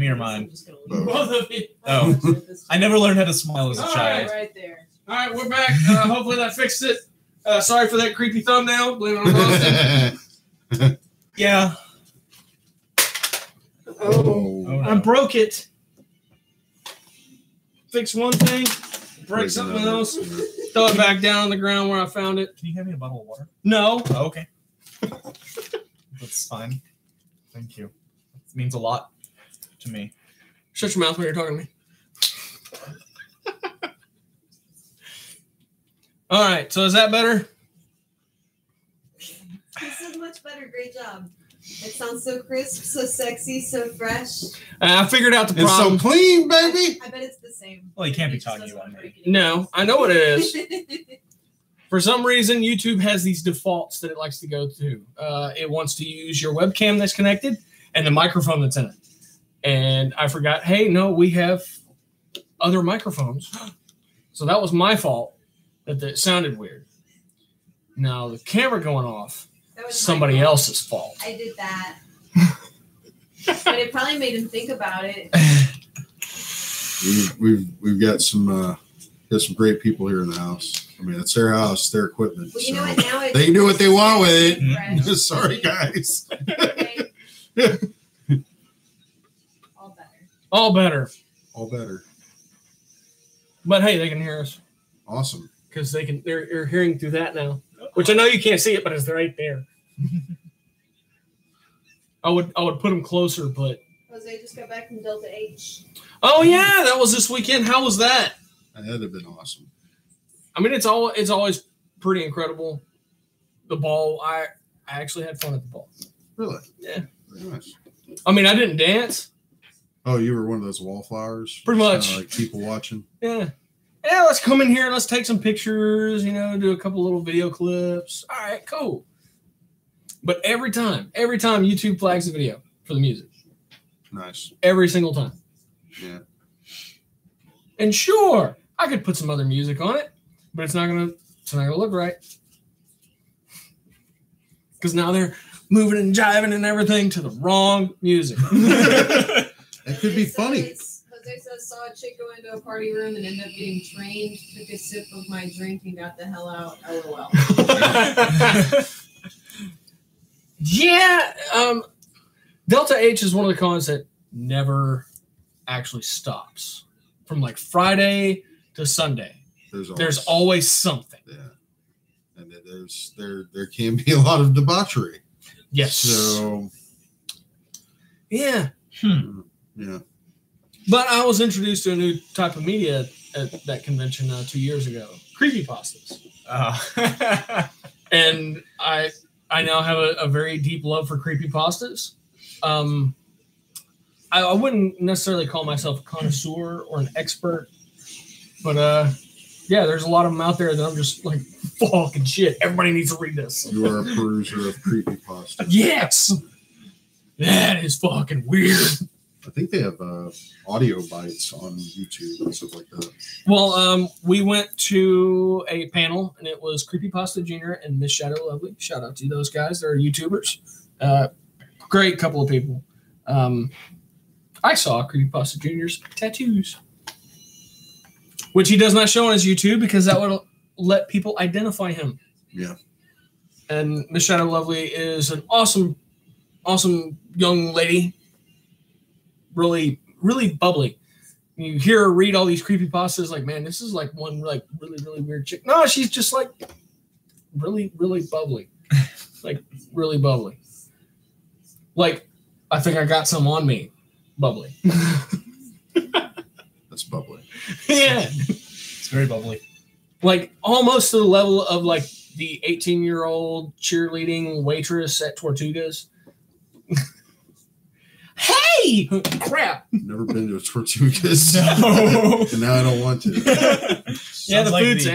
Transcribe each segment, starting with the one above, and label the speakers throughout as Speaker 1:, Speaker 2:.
Speaker 1: me or mine?
Speaker 2: Both of you.
Speaker 1: Oh, I never learned how to smile as a child.
Speaker 3: Right there.
Speaker 2: All right, we're back. Hopefully that fixed it. Sorry for that creepy thumbnail. Blame it on Boston.
Speaker 1: Yeah.
Speaker 2: Oh,
Speaker 1: no.
Speaker 2: I broke it. Fix one thing, break something else, throw it back down on the ground where I found it.
Speaker 1: Can you hand me a bottle of water?
Speaker 2: No.
Speaker 1: Oh, okay. That's fine. Thank you. It means a lot to me.
Speaker 2: Shut your mouth when you're talking to me. All right, so is that better?
Speaker 3: This is much better. Great job. It sounds so crisp, so sexy, so fresh.
Speaker 2: I figured out the
Speaker 4: It's
Speaker 2: problem.
Speaker 4: so clean, baby.
Speaker 3: I bet it's the same.
Speaker 1: Well, you can't be
Speaker 3: It just
Speaker 1: talking
Speaker 3: doesn't
Speaker 1: about
Speaker 3: wanna
Speaker 1: me.
Speaker 3: break it.
Speaker 2: No, I know what it is. For some reason, YouTube has these defaults that it likes to go to. It wants to use your webcam that's connected and the microphone that's in it. And I forgot, hey, no, we have other microphones. So that was my fault that it sounded weird. Now, the camera going off,
Speaker 3: That was
Speaker 2: somebody
Speaker 3: my fault.
Speaker 2: else's fault.
Speaker 3: I did that. But it probably made him think about it.
Speaker 4: We've got some great people here in the house. I mean, it's their house, their equipment.
Speaker 3: Well, you
Speaker 4: so
Speaker 3: know what? Now it's
Speaker 4: they can do what they want with it.
Speaker 3: fresh.
Speaker 4: Sorry, guys.
Speaker 3: Okay. All better.
Speaker 2: All better.
Speaker 4: All better.
Speaker 2: But hey, they can hear us
Speaker 4: Awesome.
Speaker 2: because they're hearing through that now. Which I know you can't see it, but it's right there. I would put them closer, but
Speaker 3: Jose just got back from Delta H.
Speaker 2: oh yeah, that was this weekend. How was that?
Speaker 4: That'd have been awesome.
Speaker 2: I mean, it's always pretty incredible. The ball, I actually had fun at the ball.
Speaker 4: Really?
Speaker 2: Yeah.
Speaker 4: Very nice.
Speaker 2: I mean, I didn't dance.
Speaker 4: Oh, you were one of those wallflowers?
Speaker 2: Pretty much.
Speaker 4: Like people watching?
Speaker 2: Yeah. Yeah, let's come in here and let's take some pictures, do a couple little video clips. All right, cool. But every time YouTube flags the video for the music.
Speaker 4: Nice.
Speaker 2: Every single time.
Speaker 4: Yeah.
Speaker 2: And sure, I could put some other music on it, but it's not gonna look right. Because now they're moving and jiving and everything to the wrong music.
Speaker 4: That could be funny.
Speaker 3: Jose says, saw a chick go into a party room and ended up getting trained, took a sip of my drink and got the hell out. LOL.
Speaker 2: Yeah. Delta H is one of the cons that never actually stops. From like Friday to Sunday. There's always something.
Speaker 4: Yeah. And there can be a lot of debauchery.
Speaker 2: Yes.
Speaker 4: So
Speaker 2: yeah.
Speaker 4: Yeah.
Speaker 2: But I was introduced to a new type of media at that convention 2 years ago. Creepypastas. And I now have a very deep love for creepypastas. I wouldn't necessarily call myself a connoisseur or an expert, but yeah, there's a lot of them out there that I'm just like, fucking shit, everybody needs to read this.
Speaker 4: You are a peruser of creepypasta.
Speaker 2: Yes! That is fucking weird.
Speaker 4: I think they have audio bites on YouTube and stuff like that.
Speaker 2: Well, we went to a panel, and it was Creepypasta Junior and Miss Shadow Lovely. Shout out to those guys. They're YouTubers. Great couple of people. I saw Creepypasta Junior's tattoos, which he does not show on his YouTube because that would let people identify him.
Speaker 4: Yeah.
Speaker 2: And Miss Shadow Lovely is an awesome young lady. Really, really bubbly. You hear her read all these creepypastas, like, man, this is like one like really, really weird chick. No, she's just like really, really bubbly. Like really bubbly. Like, I think I got some on me. Bubbly.
Speaker 4: That's bubbly.
Speaker 2: Yeah.
Speaker 1: It's very bubbly.
Speaker 2: Like almost to the level of like the 18-year-old cheerleading waitress at Tortugas. Hey! Crap.
Speaker 4: Never been to a Tortugas.
Speaker 1: No.
Speaker 4: And now I don't want to.
Speaker 2: Yeah, the
Speaker 1: like
Speaker 2: food's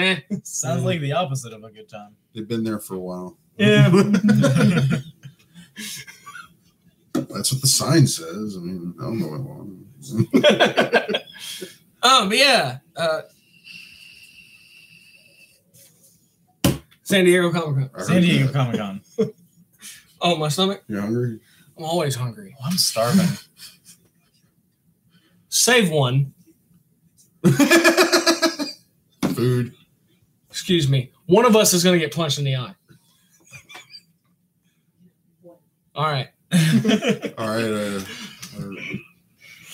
Speaker 1: Sounds like the opposite of a good time.
Speaker 4: They've been there for a while.
Speaker 2: Yeah.
Speaker 4: That's what the sign says. I mean, I don't know what I want.
Speaker 2: But yeah. San Diego Comic-Con.
Speaker 1: San Diego Comic-Con.
Speaker 2: Oh, my stomach?
Speaker 4: You hungry?
Speaker 2: I'm always hungry.
Speaker 1: Oh, I'm starving.
Speaker 2: save one.
Speaker 4: Food.
Speaker 2: Excuse me. One of us is going to get punched in the eye. All right.
Speaker 4: All right.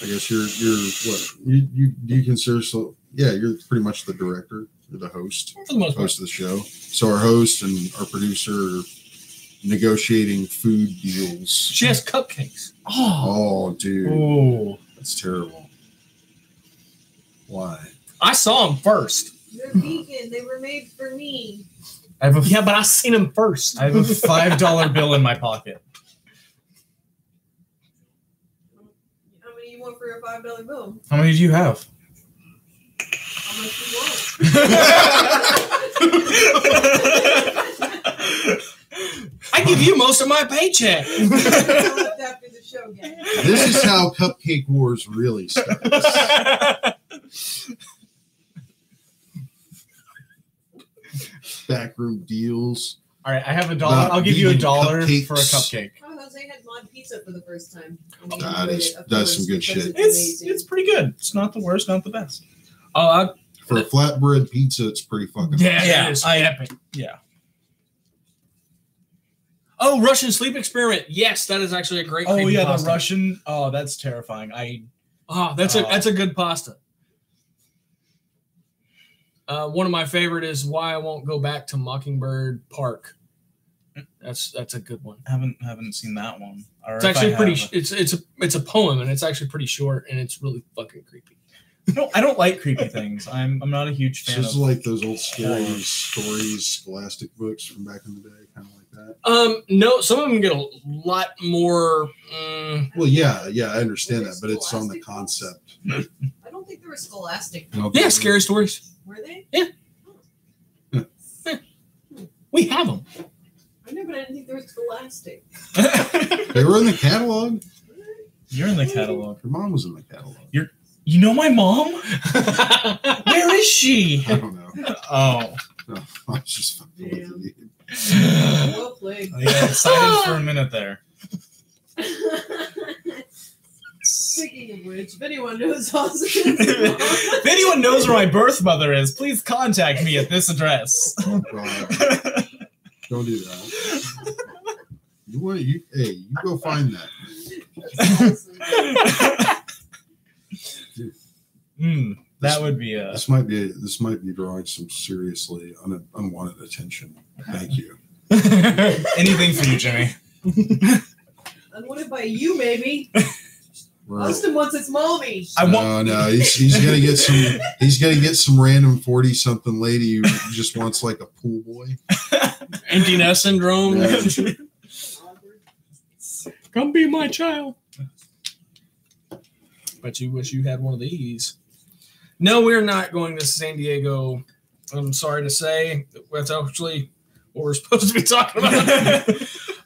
Speaker 4: I guess you're what you consider so? Yeah, you're pretty much the director. You're the host.
Speaker 2: For the most part.
Speaker 4: Host of the show. So our host and our producer are negotiating food deals.
Speaker 2: She has cupcakes.
Speaker 4: Oh, dude.
Speaker 1: Oh,
Speaker 4: That's terrible. Why?
Speaker 2: I saw them first.
Speaker 3: They're vegan. They were made for me.
Speaker 1: I have a
Speaker 2: Yeah, but I seen them first.
Speaker 1: I have a $5 bill in my pocket.
Speaker 3: How many you want for a $5 bill?
Speaker 1: How many do you have?
Speaker 3: How much you want?
Speaker 2: I give you most of my paycheck.
Speaker 3: I'll lift after the show, gang.
Speaker 4: This is how Cupcake Wars really starts. Backroom deals.
Speaker 1: All right, I have $1.
Speaker 4: Not
Speaker 1: I'll give you
Speaker 4: vegan
Speaker 1: $1
Speaker 4: cupcakes.
Speaker 1: for a cupcake.
Speaker 3: Oh, Jose had mod pizza for the first time. And he
Speaker 4: That
Speaker 3: enjoyed
Speaker 4: is-
Speaker 3: it, of
Speaker 4: that's
Speaker 3: course,
Speaker 4: some good
Speaker 3: because
Speaker 4: shit.
Speaker 1: It's
Speaker 3: amazing.
Speaker 1: pretty good. It's not the worst, not the best.
Speaker 2: Oh,
Speaker 4: For a flatbread pizza, it's pretty fucking
Speaker 2: yeah, it is epic.
Speaker 1: Yeah.
Speaker 2: Oh, Russian sleep experiment. Yes, that is actually a great.
Speaker 1: Oh yeah,
Speaker 2: creepypasta.
Speaker 1: the Russian. Oh, that's terrifying.
Speaker 2: That's a good pasta. One of my favorite is Why I Won't Go Back to Mockingbird Park. That's a good one.
Speaker 1: haven't seen that one. Or
Speaker 2: It's
Speaker 1: if
Speaker 2: actually
Speaker 1: I
Speaker 2: pretty.
Speaker 1: have-
Speaker 2: It's a poem, and it's actually pretty short, and it's really fucking creepy.
Speaker 1: No, I don't like creepy things. I'm not a huge
Speaker 4: So
Speaker 1: fan
Speaker 4: it's
Speaker 1: of.
Speaker 4: like those old scary stories, scholastic books from back in the day, kind of like that.
Speaker 2: No, some of them get a lot more.
Speaker 4: Well, yeah, I understand
Speaker 3: Were
Speaker 4: that,
Speaker 3: they
Speaker 4: but it's on the
Speaker 3: scholastic
Speaker 4: concept.
Speaker 3: I don't think they were scholastic.
Speaker 2: Yeah, scary stories.
Speaker 3: Were they?
Speaker 2: We have them.
Speaker 3: I know, but I didn't think they were scholastic.
Speaker 4: They were in the catalog.
Speaker 1: You're in the catalog.
Speaker 4: Your mom was in the catalog.
Speaker 1: You know my mom? Where is she?
Speaker 4: I don't know.
Speaker 1: Oh,
Speaker 4: No, I was just fucking with you.
Speaker 3: Well played.
Speaker 1: I got excited for a minute there.
Speaker 3: Speaking of which, if anyone knows Austin,
Speaker 1: If anyone knows where my birth mother is, please contact me at this address.
Speaker 4: Oh, God. Don't do that. You go find that.
Speaker 1: That would be a.
Speaker 4: This might be drawing some seriously unwanted attention. Thank you.
Speaker 1: Anything for you, Jimmy.
Speaker 3: unwanted by you, maybe.
Speaker 4: We're-
Speaker 3: Austin wants its mommy.
Speaker 1: I want.
Speaker 4: No, he's gonna get some. He's gonna get some random 40-something lady who just wants like a pool boy.
Speaker 2: Empty nest syndrome.
Speaker 4: Yeah.
Speaker 2: Come be my child. Bet you wish you had one of these. No, we're not going to San Diego. I'm sorry to say. That's actually what we're supposed to be talking about.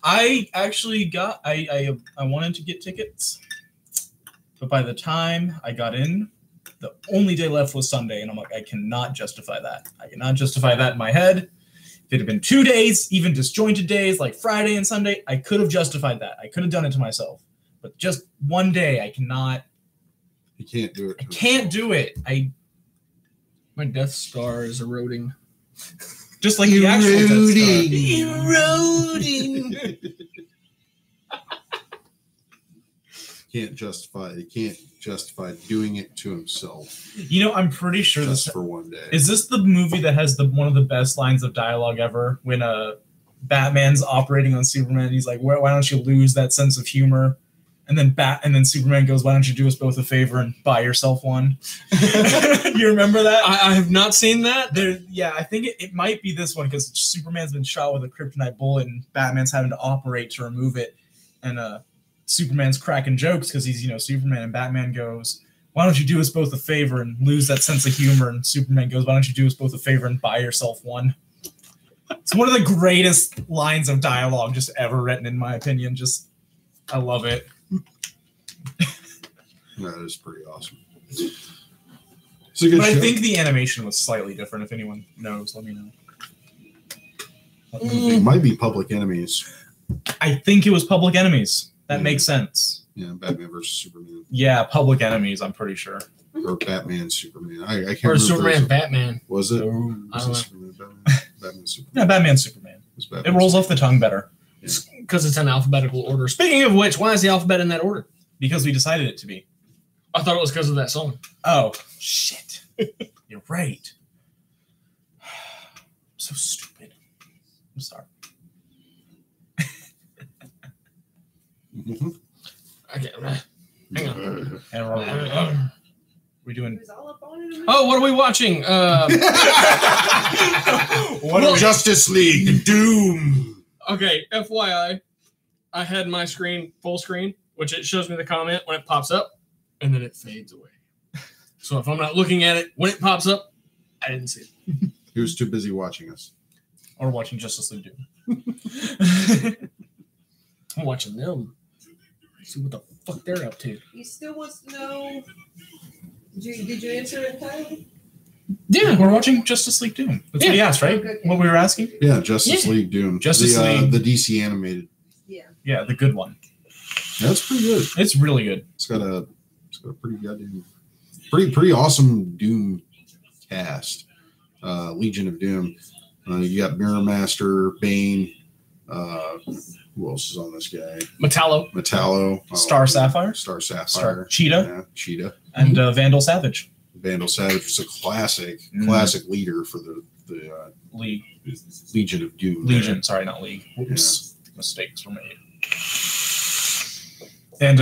Speaker 1: I actually got. I wanted to get tickets, but by the time I got in, the only day left was Sunday, and I'm like, I cannot justify that. I cannot justify that in my head. If it had been 2 days, even disjointed days like Friday and Sunday, I could have justified that. I could have done it to myself. But just one day, I cannot.
Speaker 4: He can't do it.
Speaker 1: I can't do it.
Speaker 2: My Death Star is eroding.
Speaker 1: Just like the actual Death
Speaker 2: Eroding.
Speaker 4: Can't justify. He can't justify doing it to himself
Speaker 1: Star. You know, I'm pretty sure
Speaker 4: just
Speaker 1: this
Speaker 4: for one day.
Speaker 1: is this the movie that has one of the best lines of dialogue ever when Batman's operating on Superman. He's like, why don't you lose that sense of humor? And then Superman goes, why don't you do us both a favor and buy yourself one? You remember that?
Speaker 2: I have not seen that.
Speaker 1: Yeah, I think it might be this one because Superman's been shot with a kryptonite bullet and Batman's having to operate to remove it. And Superman's cracking jokes because he's, Superman, and Batman goes, why don't you do us both a favor and lose that sense of humor? And Superman goes, why don't you do us both a favor and buy yourself one? It's one of the greatest lines of dialogue just ever written, in my opinion. I love it.
Speaker 4: That is pretty awesome. It's a good
Speaker 1: But
Speaker 4: show.
Speaker 1: I think the animation was slightly different. If anyone knows, let me know.
Speaker 4: It might be Public Enemies.
Speaker 1: I think it was Public Enemies. That makes sense.
Speaker 4: Yeah, Batman versus Superman.
Speaker 1: Yeah, Public Enemies, I'm pretty sure.
Speaker 4: Or Batman, Superman. I can't
Speaker 2: Or
Speaker 4: remember.
Speaker 2: Superman, Batman.
Speaker 4: Was it?
Speaker 1: Ooh.
Speaker 2: I
Speaker 4: Was
Speaker 2: don't
Speaker 4: it
Speaker 2: know.
Speaker 4: Superman, Batman? Batman, Superman.
Speaker 1: Yeah, Batman, Superman.
Speaker 4: It was Batman,
Speaker 1: It rolls off the tongue better
Speaker 2: Because it's in alphabetical order. Speaking of which, why is the alphabet in that order?
Speaker 1: because we decided it to be.
Speaker 2: I thought it was because of that song.
Speaker 1: Oh, shit. You're right. So stupid. I'm sorry.
Speaker 4: Mhm.
Speaker 2: Okay, hang on.
Speaker 1: And we're doing.
Speaker 3: It was all up on it.
Speaker 2: Oh, what are we watching?
Speaker 4: What Justice League Doom.
Speaker 2: Okay, FYI, I had my screen full screen, which it shows me the comment when it pops up, and then it fades away. So if I'm not looking at it when it pops up, I didn't see it.
Speaker 4: He was too busy watching us.
Speaker 1: Or watching Justice League Doom.
Speaker 2: I'm watching them. See what the fuck they're up to.
Speaker 3: He still wants to know. Did you answer it, Tyler?
Speaker 1: Yeah, we're watching Justice League Doom. That's what he asked, right?
Speaker 3: Okay.
Speaker 1: What we were asking?
Speaker 4: Yeah, Justice
Speaker 2: Yeah.
Speaker 4: League Doom.
Speaker 1: Justice
Speaker 4: the,
Speaker 1: League.
Speaker 4: The DC animated.
Speaker 3: Yeah.
Speaker 1: Yeah, the good one.
Speaker 4: That's pretty good.
Speaker 1: It's really good.
Speaker 4: It's got a pretty goddamn pretty awesome Doom cast. Legion of Doom. You got Mirror Master, Bane. Who else is on this guy? Metallo.
Speaker 1: Star Sapphire.
Speaker 4: Star Sapphire.
Speaker 1: Cheetah.
Speaker 4: Yeah, Cheetah.
Speaker 1: And Vandal Savage.
Speaker 4: Vandal Savage is a classic leader for the
Speaker 1: League.
Speaker 4: Legion of Doom.
Speaker 1: Legion. Sorry, not League. Whoops. Mistakes were made. And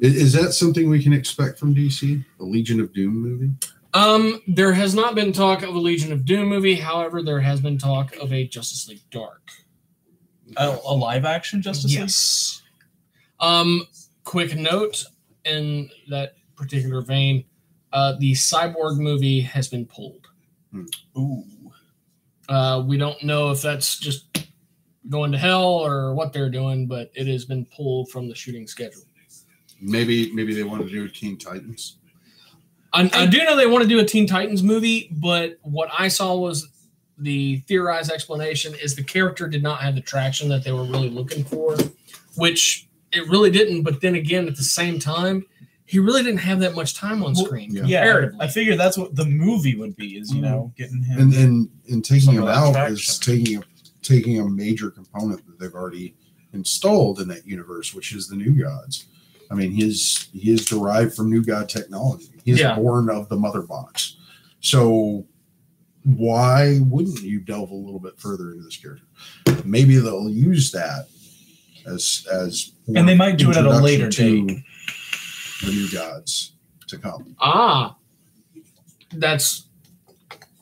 Speaker 4: Is that something we can expect from DC? A Legion of Doom movie?
Speaker 2: There has not been talk of a Legion of Doom movie. However, there has been talk of a Justice League Dark.
Speaker 1: a live action Justice League?
Speaker 2: Yes. Quick note in that particular vein, the Cyborg movie has been pulled.
Speaker 1: Ooh.
Speaker 2: We don't know if that's just going to hell or what they're doing, but it has been pulled from the shooting schedule.
Speaker 4: Maybe they want to do Teen Titans.
Speaker 2: I do know they want to do a Teen Titans movie, but what I saw was the theorized explanation is the character did not have the traction that they were really looking for, which it really didn't. But then again, at the same time, he really didn't have that much time on screen.
Speaker 4: Yeah.
Speaker 1: Yeah,
Speaker 2: comparatively.
Speaker 1: I figured that's what the movie would be, is, getting him.
Speaker 4: And taking
Speaker 1: Some
Speaker 4: him
Speaker 1: of that
Speaker 4: out
Speaker 1: traction.
Speaker 4: is taking a major component that they've already installed in that universe, which is the New Gods. I mean, he is derived from New God technology. He is born of the mother box. So why wouldn't you delve a little bit further into this character? Maybe they'll use that as
Speaker 1: And they might do it at a later
Speaker 4: introduction
Speaker 1: date.
Speaker 4: to the New Gods to come.
Speaker 2: That's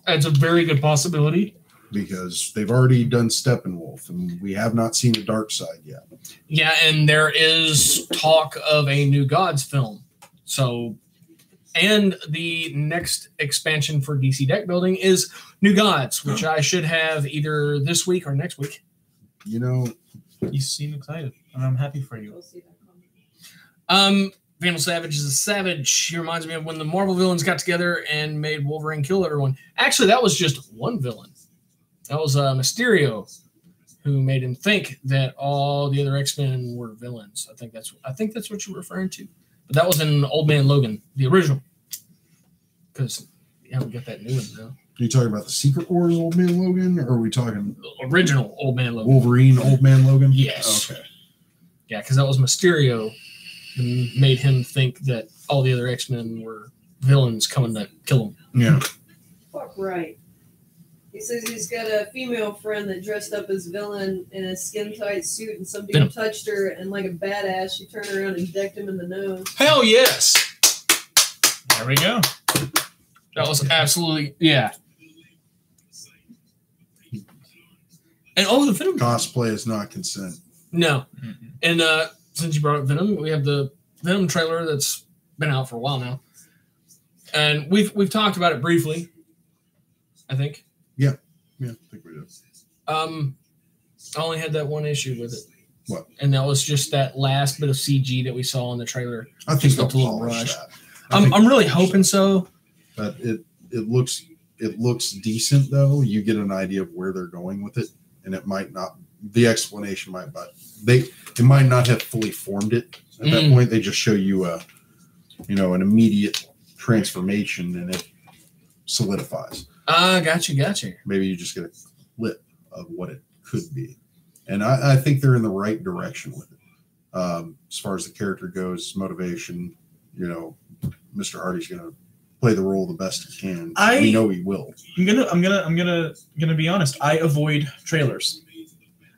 Speaker 2: a very good possibility.
Speaker 4: Because they've already done Steppenwolf, and we have not seen the dark side yet.
Speaker 2: Yeah, and there is talk of a New Gods film. So, and the next expansion for DC Deck Building is New Gods, which I should have either this week or next week.
Speaker 4: You know,
Speaker 1: You seem excited, and I'm happy for you.
Speaker 3: We'll see that coming.
Speaker 2: Vandal Savage is a savage. He reminds me of when the Marvel villains got together and made Wolverine kill everyone. Actually, that was just one villain. That was Mysterio, who made him think that all the other X-Men were villains. I think that's what you're referring to. But that was in Old Man Logan, the original. Because we got that new one now.
Speaker 4: are you talking about the Secret Wars Old Man Logan, or are we talking
Speaker 2: The original Old Man Logan.
Speaker 4: Wolverine Old Man Logan?
Speaker 2: Yes.
Speaker 4: Okay.
Speaker 2: Yeah, because that was Mysterio who made him think that all the other X-Men were villains coming to kill him.
Speaker 4: Yeah.
Speaker 3: Fuck right. He says he's got a female friend that dressed up as villain in a skin-tight suit, and some dude touched her, and like a badass, she turned around and decked him in the nose.
Speaker 2: Hell yes!
Speaker 1: There we go.
Speaker 2: That was absolutely, yeah. And the Venom.
Speaker 4: Cosplay is not consent.
Speaker 2: No.
Speaker 1: Mm-hmm.
Speaker 2: And since you brought up Venom, we have the Venom trailer that's been out for a while now. And we've talked about it briefly, I think.
Speaker 4: Yeah, I think we do.
Speaker 2: I only had that one issue with it.
Speaker 4: What?
Speaker 2: And that was just that last bit of CG that we saw in the trailer.
Speaker 4: I think
Speaker 2: Just
Speaker 4: they'll
Speaker 2: looked a little
Speaker 4: polish
Speaker 2: rushed.
Speaker 4: that. I think
Speaker 2: I'm really hoping so.
Speaker 4: But it looks decent though. You get an idea of where they're going with it, and it might not. The explanation might, but they might not have fully formed it At that point, they just show you an immediate transformation, and it solidifies.
Speaker 2: Gotcha.
Speaker 4: Maybe you just get a clip of what it could be. And I think they're in the right direction with it. As far as the character goes, motivation, Mr. Hardy's going to play the role the best he can. We know he will.
Speaker 1: I'm gonna be honest. I avoid trailers.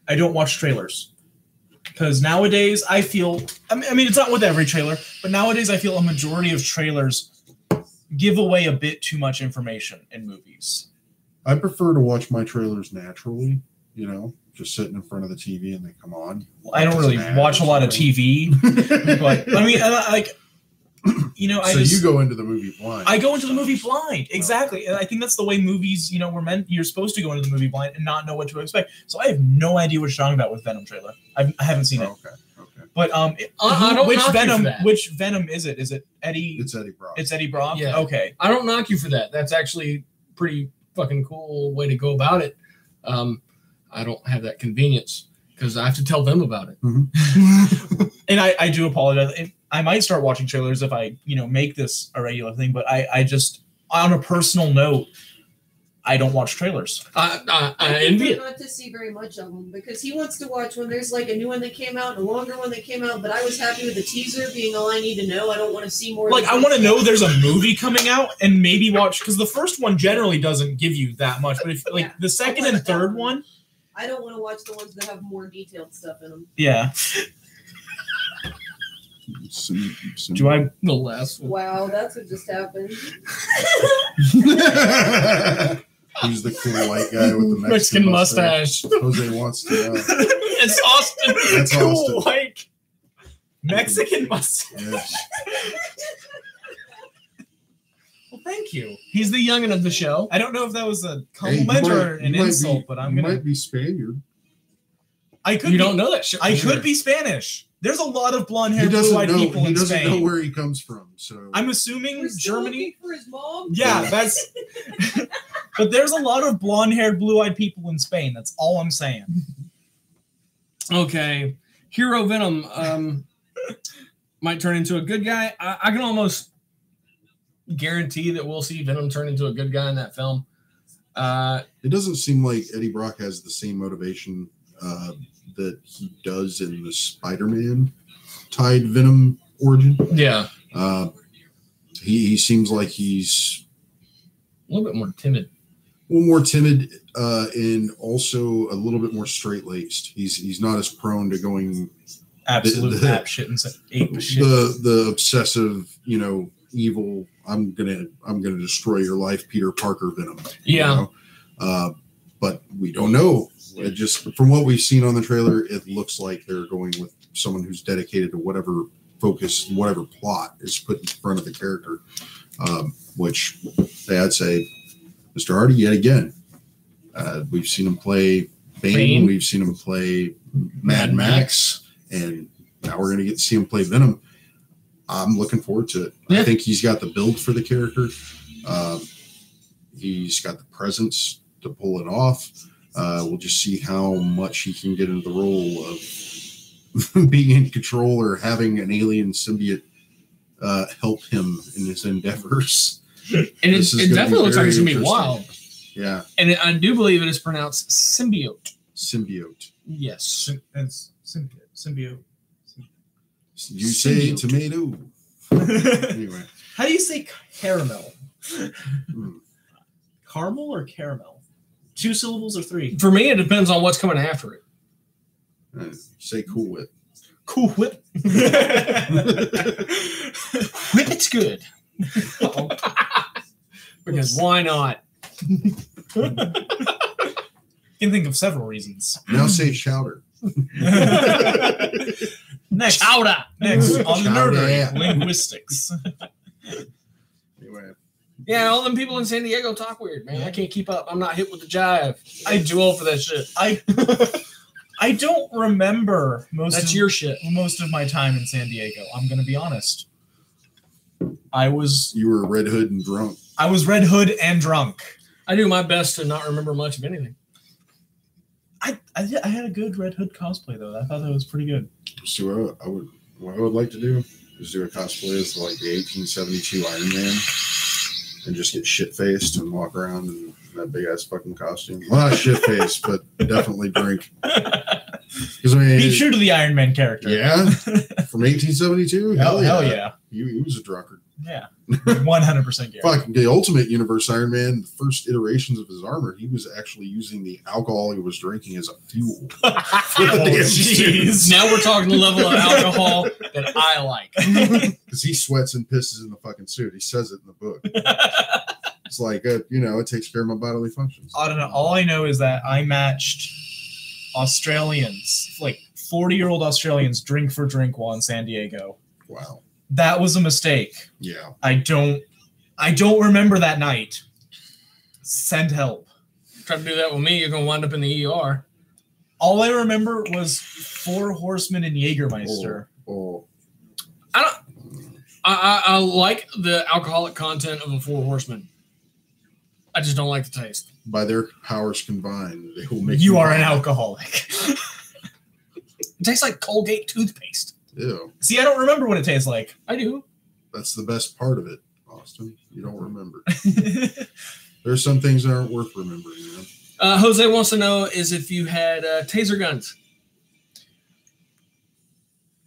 Speaker 1: I don't watch trailers because nowadays I feel. I mean, it's not with every trailer, but nowadays I feel a majority of trailers give away a bit too much information in movies.
Speaker 4: I prefer to watch my trailers naturally. Just sitting in front of the TV and they come on.
Speaker 1: Well, I don't really watch a lot of TV, but I mean,
Speaker 4: So you go into the movie blind.
Speaker 1: I go into the movie blind, exactly, and I think that's the way movies, were meant. You're supposed to go into the movie blind and not know what to expect. So I have no idea what you're talking about with Venom trailer. I haven't seen it.
Speaker 4: Okay.
Speaker 1: But which Venom is it? Is it Eddie?
Speaker 4: It's Eddie Brock.
Speaker 1: It's Eddie Brock.
Speaker 2: Yeah.
Speaker 1: Okay.
Speaker 2: I don't knock you for that. That's actually pretty fucking cool way to go about it. I don't have that convenience because I have to tell them about it.
Speaker 4: Mm-hmm.
Speaker 1: And I do apologize. And I might start watching trailers if I, make this a regular thing. But I just, on a personal note, I don't watch trailers.
Speaker 2: I envy it.
Speaker 3: Not to see very much of them because he wants to watch when there's like a new one that came out, and a longer one that came out. But I was happy with the teaser being all I need to know. I don't want to see more.
Speaker 1: Like I want to know there's a movie coming out and maybe watch because the first one generally doesn't give you that much. But if the second and third one,
Speaker 3: I don't want to watch the ones that have more detailed stuff in them.
Speaker 1: Yeah.
Speaker 2: Do I the last one?
Speaker 3: Wow, that's what just happened.
Speaker 4: Who's the cool white guy with the Mexican mustache? Jose wants to know.
Speaker 1: It's Austin.
Speaker 4: That's
Speaker 1: cool
Speaker 4: Austin.
Speaker 1: White Mexican mustache.
Speaker 4: Yes.
Speaker 1: Well, thank you.
Speaker 2: He's the youngin' of the show.
Speaker 1: I don't know if that was a compliment or an insult, but I'm gonna.
Speaker 4: Might be Spaniard.
Speaker 1: I could.
Speaker 2: You don't know that shit.
Speaker 1: I could be Spanish. There's a lot of blonde-haired, blue-eyed people in Spain.
Speaker 4: He doesn't know where he comes from, so
Speaker 1: I'm assuming Germany.
Speaker 3: For his mom?
Speaker 1: Yeah, that's. But there's a lot of blonde-haired, blue-eyed people in Spain. That's all I'm saying.
Speaker 2: Okay, Hero Venom might turn into a good guy. I can almost guarantee that we'll see Venom turn into a good guy in that film.
Speaker 4: It doesn't seem like Eddie Brock has the same motivation that he does in the Spider-Man tied Venom origin.
Speaker 2: Yeah.
Speaker 4: He seems like he's
Speaker 2: a little bit more timid.
Speaker 4: And also a little bit more straight-laced. He's not as prone to going
Speaker 1: absolute ape shit and ape shit.
Speaker 4: The obsessive, evil. I'm gonna destroy your life, Peter Parker Venom.
Speaker 2: Yeah.
Speaker 4: But we don't know. It just from what we've seen on the trailer, it looks like they're going with someone who's dedicated to whatever focus, whatever plot is put in front of the character. Which I'd say, Mr. Hardy, yet again, we've seen him play Bane. We've seen him play Mad Max, and now we're going to get to see him play Venom. I'm looking forward to it. Yeah. I think he's got the build for the character. He's got the presence to pull it off. We'll just see how much he can get into the role of being in control or having an alien symbiote help him in his endeavors.
Speaker 2: And it definitely looks like it's going to be wild.
Speaker 4: Yeah.
Speaker 2: And I do believe it is pronounced symbiote.
Speaker 4: Symbiote.
Speaker 2: Yes.
Speaker 1: Symbiote.
Speaker 4: You say tomato. Anyway.
Speaker 1: How do you say caramel? Caramel or caramel? 2 syllables or 3?
Speaker 2: For me, it depends on what's coming after it.
Speaker 4: Say Cool Whip.
Speaker 1: Cool Whip.
Speaker 2: Whip it's good. Because why not?
Speaker 1: Can think of several reasons.
Speaker 4: Now say Chowder.
Speaker 1: Next.
Speaker 2: Chowder.
Speaker 1: Next on the nerdery.
Speaker 4: Yeah.
Speaker 1: Linguistics.
Speaker 4: Anyway.
Speaker 2: Yeah, all them people in San Diego talk weird, man. I can't keep up. I'm not hip with the jive. I'm too old for that shit.
Speaker 1: I don't remember
Speaker 2: your shit.
Speaker 1: Most of my time in San Diego. I'm going to be honest.
Speaker 4: You were Red Hood and drunk.
Speaker 1: I was Red Hood and drunk.
Speaker 2: I do my best to not remember much of anything.
Speaker 1: I had a good Red Hood cosplay though. I thought that was pretty good.
Speaker 4: So I What I would like to do is do a cosplay as like the 1872 Iron Man and just get shit-faced and walk around in that big-ass fucking costume. Well, not shit-faced, but definitely drink. I mean,
Speaker 1: be true to the Iron Man character.
Speaker 4: Yeah, from 1872?
Speaker 1: Hell yeah.
Speaker 4: He was a drunkard.
Speaker 1: Yeah, 100%
Speaker 4: Fuck, the Ultimate Universe Iron Man, the first iterations of his armor, he was actually using the alcohol he was drinking as a fuel.
Speaker 1: Jeez.
Speaker 2: Now we're talking the level of alcohol that I like.
Speaker 4: Because he sweats and pisses in the fucking suit. He says it in the book. It's like, it takes care of my bodily functions.
Speaker 1: I don't know. All I know is that I matched Australians, like 40-year-old Australians, drink for drink while in San Diego.
Speaker 4: Wow.
Speaker 1: That was a mistake.
Speaker 4: Yeah.
Speaker 1: I don't remember that night. Send help.
Speaker 2: Try to do that with me, you're gonna wind up in the ER.
Speaker 1: All I remember was 4 Horsemen and Jägermeister.
Speaker 4: Oh.
Speaker 2: I like the alcoholic content of the 4 Horsemen. I just don't like the taste.
Speaker 4: By their powers combined, they will make
Speaker 1: you are an alcoholic.
Speaker 2: It tastes like Colgate toothpaste.
Speaker 4: Ew.
Speaker 1: See, I don't remember what it tastes like.
Speaker 2: I do.
Speaker 4: That's the best part of it, Austin. You don't remember. There's some things that aren't worth remembering, man.
Speaker 2: Jose wants to know is if you had taser guns.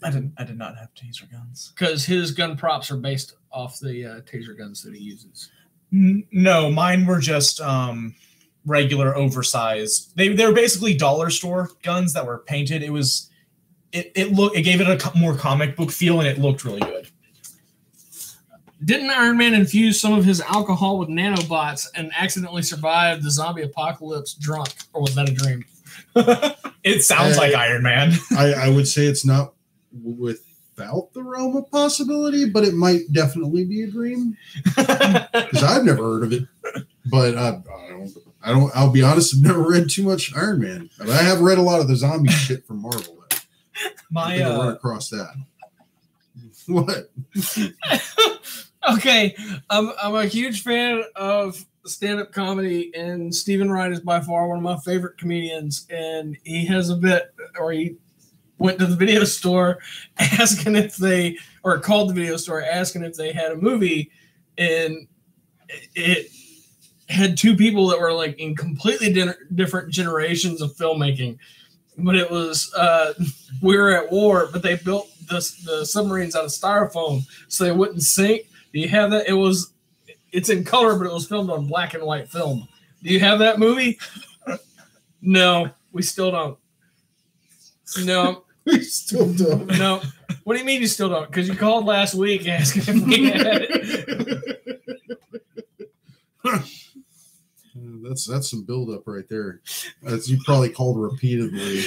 Speaker 1: I did not have taser guns.
Speaker 2: Because his gun props are based off the taser guns that he uses.
Speaker 1: No, mine were just regular oversized. They were basically dollar store guns that were painted. It gave it a more comic book feel, and it looked really good.
Speaker 2: Didn't Iron Man infuse some of his alcohol with nanobots and accidentally survive the zombie apocalypse drunk? Or was that a dream?
Speaker 1: It sounds like Iron Man.
Speaker 4: I would say it's not without the realm of possibility, but it might definitely be a dream. Because I've never heard of it. But I don't. I'll be honest, I've never read too much Iron Man. I mean, I have read a lot of the zombie shit from Marvel. I run across that. What?
Speaker 2: Okay, I'm a huge fan of stand-up comedy, and Stephen Wright is by far one of my favorite comedians. And he has a bit, or he went to the video store asking if they, or called the video store asking if they had a movie, and it had 2 people that were like in completely different generations of filmmaking. But it was, we were at war, but they built the submarines out of styrofoam so they wouldn't sink. Do you have that? It's in color, but it was filmed on black and white film. Do you have that movie? No, we still don't. No.
Speaker 4: We still don't.
Speaker 2: No. What do you mean you still don't? Because you called last week asking if we had it.
Speaker 4: That's some buildup right there. You probably called repeatedly.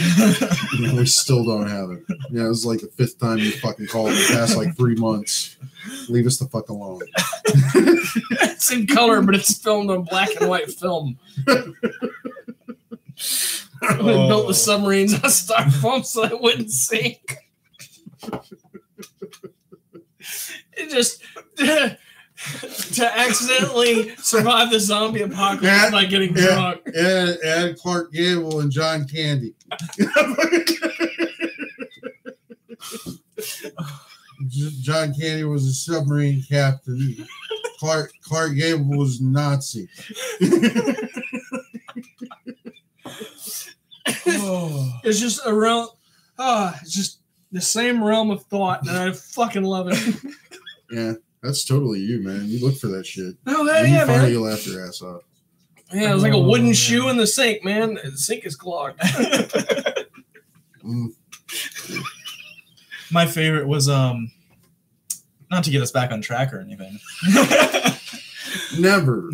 Speaker 4: We still don't have it. Yeah, it was like the 5th time you fucking called in the past like 3 months. Leave us the fuck alone.
Speaker 2: It's in color, but it's filmed on black and white film. They built the submarines out of styrofoam so it wouldn't sink. It just... to accidentally survive the zombie apocalypse by getting drunk.
Speaker 4: And Clark Gable and John Candy. John Candy was a submarine captain. Clark Gable was Nazi.
Speaker 2: It's just it's just the same realm of thought, and I fucking love it.
Speaker 4: Yeah. That's totally you, man. You look for that shit.
Speaker 2: Oh, hell yeah, man.
Speaker 4: You'll laugh your ass off.
Speaker 2: Yeah, it was like a wooden shoe in the sink, man. The sink is clogged.
Speaker 1: My favorite was not to get us back on track or anything.
Speaker 4: Never.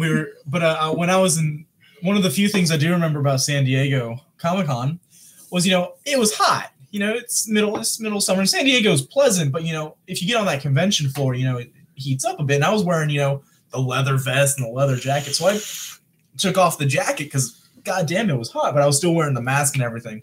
Speaker 1: But when I was in, one of the few things I do remember about San Diego Comic-Con was, it was hot. It's middle summer. And San Diego's pleasant, but if you get on that convention floor, it heats up a bit. And I was wearing, the leather vest and the leather jacket. So I took off the jacket because, goddamn, it was hot. But I was still wearing the mask and everything.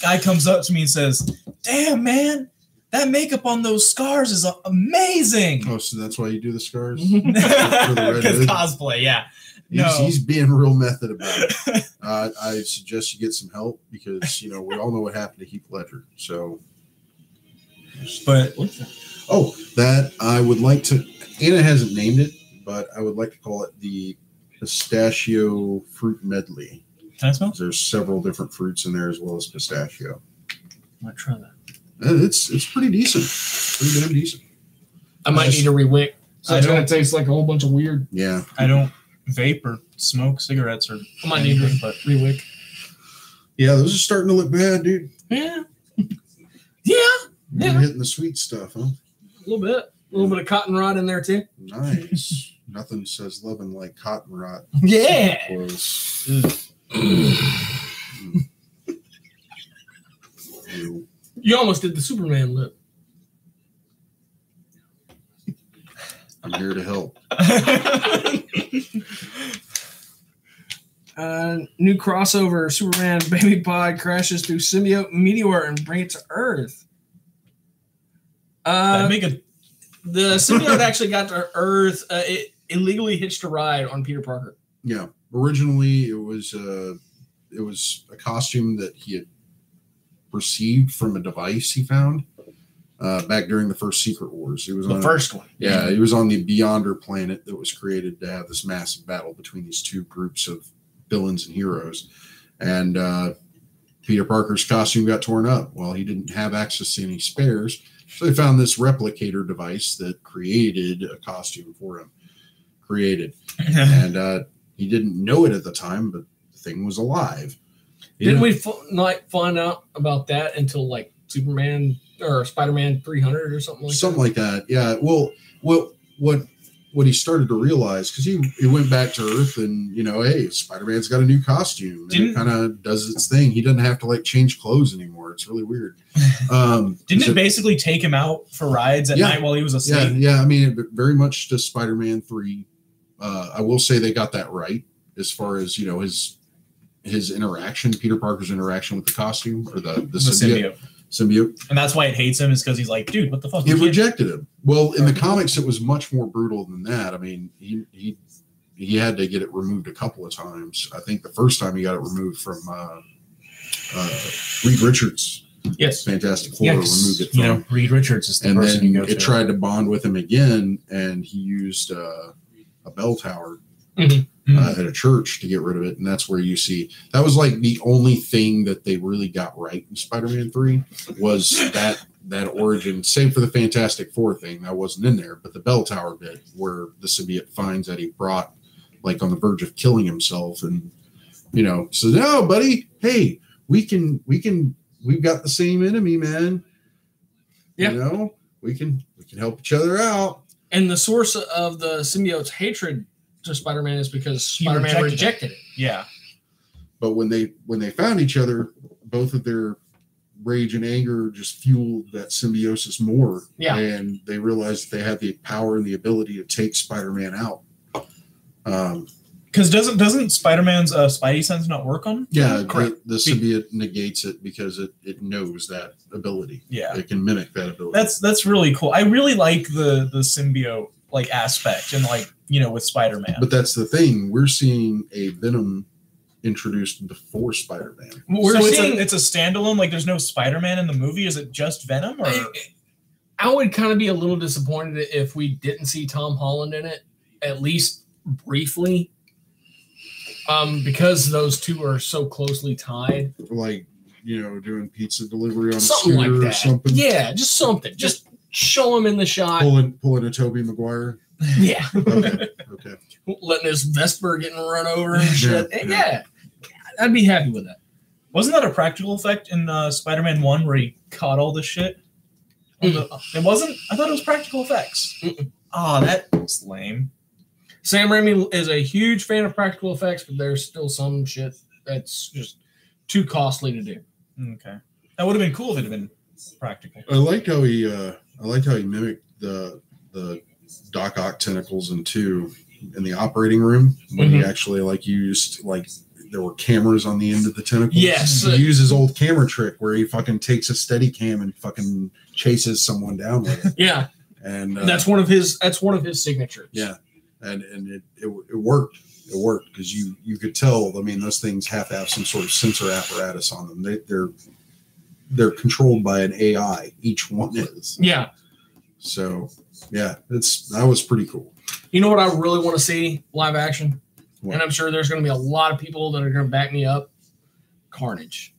Speaker 1: Guy comes up to me and says, "Damn, man, that makeup on those scars is amazing."
Speaker 4: Oh, so that's why you do the scars?
Speaker 1: Because cosplay, yeah.
Speaker 4: He's being real method about it. I suggest you get some help because, we all know what happened to Heath Ledger. So
Speaker 1: But
Speaker 4: Oh, that I would like to. Anna hasn't named it, but I would like to call it the pistachio fruit medley.
Speaker 1: Can I smell?
Speaker 4: There's several different fruits in there as well as pistachio.
Speaker 2: I might try that.
Speaker 4: It's pretty decent. Pretty damn decent.
Speaker 2: I might need a rewick. So it's going to taste like a whole bunch of weird.
Speaker 4: Yeah.
Speaker 1: I don't vape or smoke cigarettes or
Speaker 2: I might need a rewick.
Speaker 4: Yeah, those are starting to look bad, dude.
Speaker 2: Yeah.
Speaker 4: You're hitting the sweet stuff, huh?
Speaker 2: A little bit. A little bit of cotton rod in there, too.
Speaker 4: Nice. Nothing says loving like cotton rot.
Speaker 2: Yeah. You almost did the Superman lip.
Speaker 4: I'm here to help.
Speaker 2: New crossover: Superman baby pod crashes through symbiote meteor and brings it to Earth. The symbiote actually got to Earth. It illegally hitched a ride on Peter Parker.
Speaker 4: Yeah. Originally, it was a costume that he had received from a device he found back during the first Secret Wars. It was
Speaker 2: the first one.
Speaker 4: Yeah, he was on the Beyonder planet that was created to have this massive battle between these two groups of villains and heroes. And Peter Parker's costume got torn up. Well, he didn't have access to any spares, so they found this replicator device that created a costume for him. And he didn't know it at the time, but the thing was alive.
Speaker 2: Didn't we find out about that until like Superman or Spider-Man 300 or something like that?
Speaker 4: Something like that, yeah. Well, what he started to realize, because he went back to Earth and, hey, Spider-Man's got a new costume. And it kind of does its thing. He doesn't have to, change clothes anymore. It's really weird.
Speaker 1: Didn't it basically take him out for rides at night while he was asleep?
Speaker 4: Yeah. I mean, very much to Spider-Man 3. I will say they got that right as far as, his interaction, Peter Parker's interaction with the costume or the symbiote. And
Speaker 1: that's why it hates him, is because he's like, dude, what the fuck?
Speaker 4: It rejected him. Well, in the comics, it was much more brutal than that. I mean, he had to get it removed a couple of times. I think the first time he got it removed from Reed Richards.
Speaker 1: Yes.
Speaker 4: Fantastic Four removed it from
Speaker 1: Reed Richards is the person you go to.
Speaker 4: It tried to bond with him again, and he used a bell tower at a church to get rid of it. And that's where you see that was like the only thing that they really got right in Spider-Man 3 was that origin, save for the Fantastic Four thing that wasn't in there, but the bell tower bit where the symbiote finds that he brought on the verge of killing himself, and so no, buddy, hey, we've got the same enemy, man. Yeah, we can help each other out.
Speaker 2: And the source of the symbiote's hatred to Spider-Man is because Spider-Man rejected it.
Speaker 1: Yeah.
Speaker 4: But when they found each other, both of their rage and anger just fueled that symbiosis more.
Speaker 2: Yeah.
Speaker 4: And they realized they had the power and the ability to take Spider-Man out.
Speaker 1: Because doesn't Spider-Man's Spidey sense not work on?
Speaker 4: Yeah, the symbiote negates it because it knows that ability.
Speaker 1: Yeah,
Speaker 4: it can mimic that ability.
Speaker 1: That's really cool. I really like the symbiote aspect and with Spider-Man.
Speaker 4: But that's the thing, we're seeing a Venom introduced before Spider-Man.
Speaker 1: It's a standalone. There's no Spider-Man in the movie. Is it just Venom? Or
Speaker 2: I would kind of be a little disappointed if we didn't see Tom Holland in it, at least briefly. Because those two are so closely tied.
Speaker 4: Doing pizza delivery on
Speaker 2: something
Speaker 4: a scooter
Speaker 2: like that.
Speaker 4: Or something.
Speaker 2: Yeah, just something. Just show him in the shot.
Speaker 4: Pulling a Tobey Maguire.
Speaker 2: Yeah.
Speaker 4: Okay.
Speaker 2: Letting his Vesper getting run over and shit. Yeah. I'd be happy with that.
Speaker 1: Wasn't that a practical effect in Spider-Man 1 where he caught all this shit? It wasn't? I thought it was practical effects. Oh, that's lame.
Speaker 2: Sam Raimi is a huge fan of practical effects, but there's still some shit that's just too costly to do.
Speaker 1: Okay, that would have been cool if it had been practical.
Speaker 4: I liked how he mimicked the Doc Ock tentacles in the operating room when he actually used there were cameras on the end of the tentacles.
Speaker 2: Yes,
Speaker 4: he used his old camera trick where he fucking takes a steady cam and fucking chases someone down with it.
Speaker 2: Yeah,
Speaker 4: and
Speaker 2: that's one of his signatures.
Speaker 4: Yeah. And it worked. It worked because you could tell. I mean, those things have to have some sort of sensor apparatus on them. they're controlled by an AI. Each one is.
Speaker 2: Yeah.
Speaker 4: So yeah, that was pretty cool.
Speaker 2: You know what I really want to see live action?
Speaker 4: What?
Speaker 2: And I'm sure there's going to be a lot of people that are going to back me up. Carnage.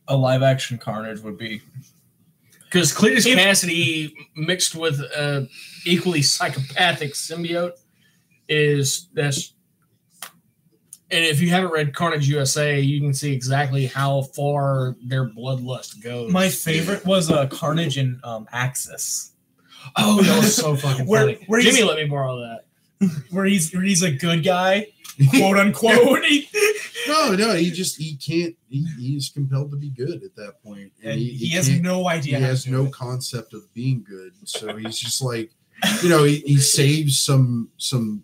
Speaker 1: A live action Carnage would be.
Speaker 2: Because Cletus Cassidy mixed with equally psychopathic symbiote that's. And if you haven't read Carnage USA, you can see exactly how far their bloodlust goes.
Speaker 1: My favorite was Carnage in Axis.
Speaker 2: Oh, that was so fucking funny.
Speaker 1: Where
Speaker 2: Jimmy let me borrow that.
Speaker 1: Where he's a good guy, quote unquote.
Speaker 4: He can't. He's compelled to be good at that point,
Speaker 1: and he has no idea.
Speaker 4: He has no concept of being good, so he's just like, he saves some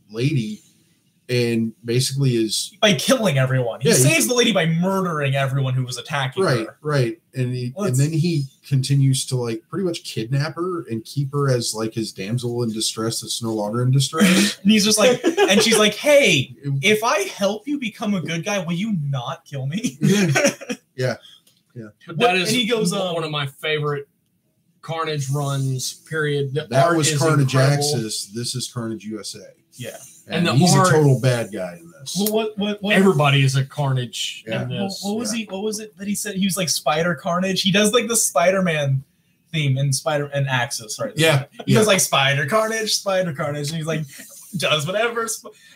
Speaker 4: lady, and basically is
Speaker 1: by killing everyone. He saves the lady by murdering everyone who was attacking her.
Speaker 4: Right, and then he continues to like pretty much kidnap her and keep her as like his damsel in distress that's no longer in distress.
Speaker 1: And he's just like, and she's like, "Hey, if I help you become a good guy, will you not kill me?"
Speaker 4: Yeah.
Speaker 2: But that is, and he goes, one of my favorite Carnage runs. Period.
Speaker 4: That was Carnage Axis. This is Carnage USA.
Speaker 1: Yeah.
Speaker 4: And he's a total bad guy in this.
Speaker 1: Well, what
Speaker 2: everybody is a Carnage in this.
Speaker 1: What was it that he said? He was like Spider Carnage. He does like the Spider-Man theme in Axis, right? He does like Spider Carnage, and he's like does whatever.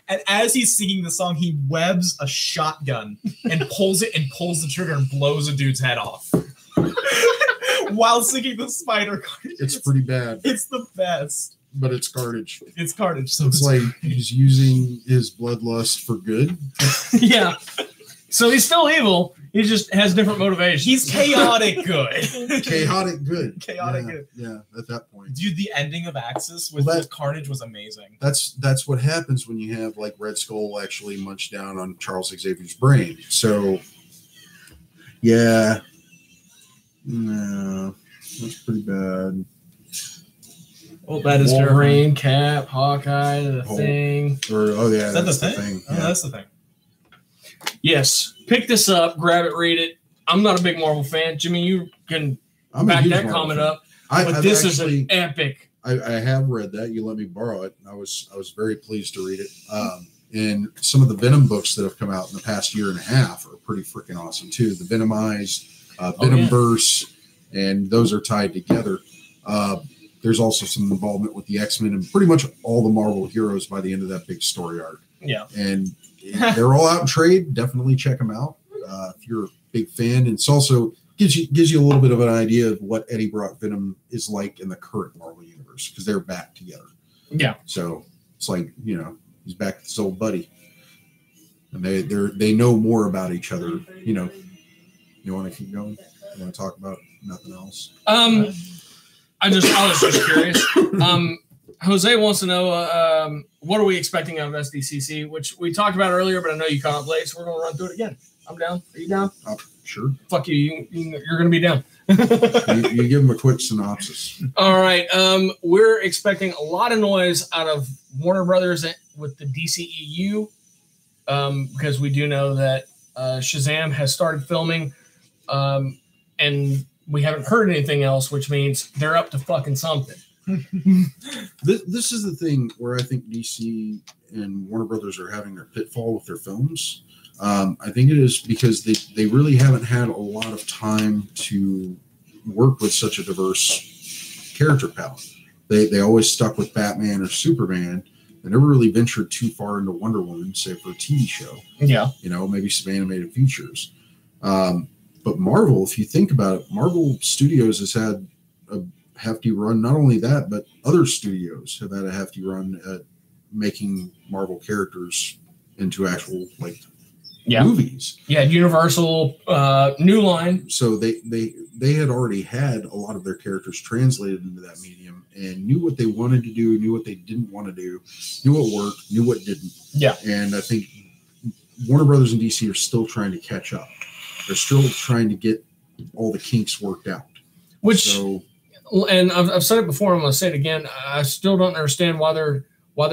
Speaker 1: And as he's singing the song, he webs a shotgun and pulls the trigger and blows a dude's head off. While singing the Spider Carnage.
Speaker 4: It's pretty bad.
Speaker 1: It's the best.
Speaker 4: But it's Carnage.
Speaker 1: It's Carnage.
Speaker 4: So it's like he's using his bloodlust for good.
Speaker 2: Yeah. So he's still evil. He just has different motivations.
Speaker 1: He's chaotic good.
Speaker 4: Chaotic good.
Speaker 1: Chaotic good.
Speaker 4: Yeah, at that point.
Speaker 1: Dude, the ending of Axis with Carnage was amazing.
Speaker 4: That's what happens when you have like Red Skull actually munch down on Charles Xavier's brain. So yeah. No, that's pretty bad.
Speaker 1: Oh, that is
Speaker 2: Wolverine, Cap, Hawkeye, the Thing.
Speaker 1: Is that the thing? Oh, that's the thing.
Speaker 2: Yes. Pick this up, grab it, read it. I'm not a big Marvel fan. Jimmy, you can back that comment up. But this is an epic.
Speaker 4: I have read that. You let me borrow it. I was very pleased to read it. And some of the Venom books that have come out in the past year and a half are pretty freaking awesome too. The Venomized, Venomverse, and those are tied together. There's also some involvement with the X-Men and pretty much all the Marvel heroes by the end of that big story arc.
Speaker 2: Yeah.
Speaker 4: And they're all out in trade. Definitely check them out if you're a big fan. And it's also gives you a little bit of an idea of what Eddie Brock Venom is like in the current Marvel universe because they're back together.
Speaker 2: Yeah.
Speaker 4: So it's like, he's back with his old buddy. And they know more about each other. You want to keep going? You want to talk about nothing else?
Speaker 2: I was just curious. Jose wants to know what are we expecting out of SDCC, which we talked about earlier, but I know you caught up late, so we're going to run through it again. I'm down. Are you down?
Speaker 4: Sure.
Speaker 2: Fuck you. You're going to be down.
Speaker 4: you give them a quick synopsis.
Speaker 2: All right. We're expecting a lot of noise out of Warner Brothers with the DCEU because we do know that Shazam has started filming and we haven't heard anything else, which means they're up to fucking something.
Speaker 4: This is the thing where I think DC and Warner Brothers are having their pitfall with their films. I think it is because they really haven't had a lot of time to work with such a diverse character palette. They always stuck with Batman or Superman. They never really ventured too far into Wonder Woman, say for a TV show.
Speaker 2: Yeah.
Speaker 4: Maybe some animated features. But Marvel, if you think about it, Marvel Studios has had a hefty run. Not only that, but other studios have had a hefty run at making Marvel characters into actual movies.
Speaker 2: Yeah, Universal, New Line.
Speaker 4: So they had already had a lot of their characters translated into that medium and knew what they wanted to do, knew what they didn't want to do, knew what worked, knew what didn't.
Speaker 2: Yeah.
Speaker 4: And I think Warner Brothers and DC are still trying to catch up. They're still trying to get all the kinks worked out.
Speaker 2: And I've said it before, I'm going to say it again. I still don't understand why they're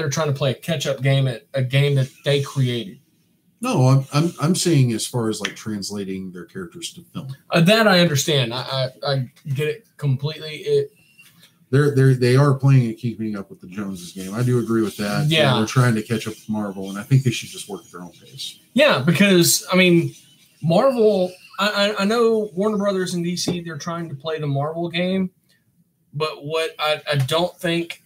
Speaker 2: trying to play a catch-up game at a game that they created.
Speaker 4: No, I'm saying as far as like translating their characters to film.
Speaker 2: That I understand. I get it completely.
Speaker 4: They are playing and keeping up with the Joneses game. I do agree with that.
Speaker 2: Yeah,
Speaker 4: they're trying to catch up with Marvel, and I think they should just work at their own pace.
Speaker 2: Yeah, because I mean, Marvel. I know Warner Brothers and DC. They're trying to play the Marvel game, but what I don't think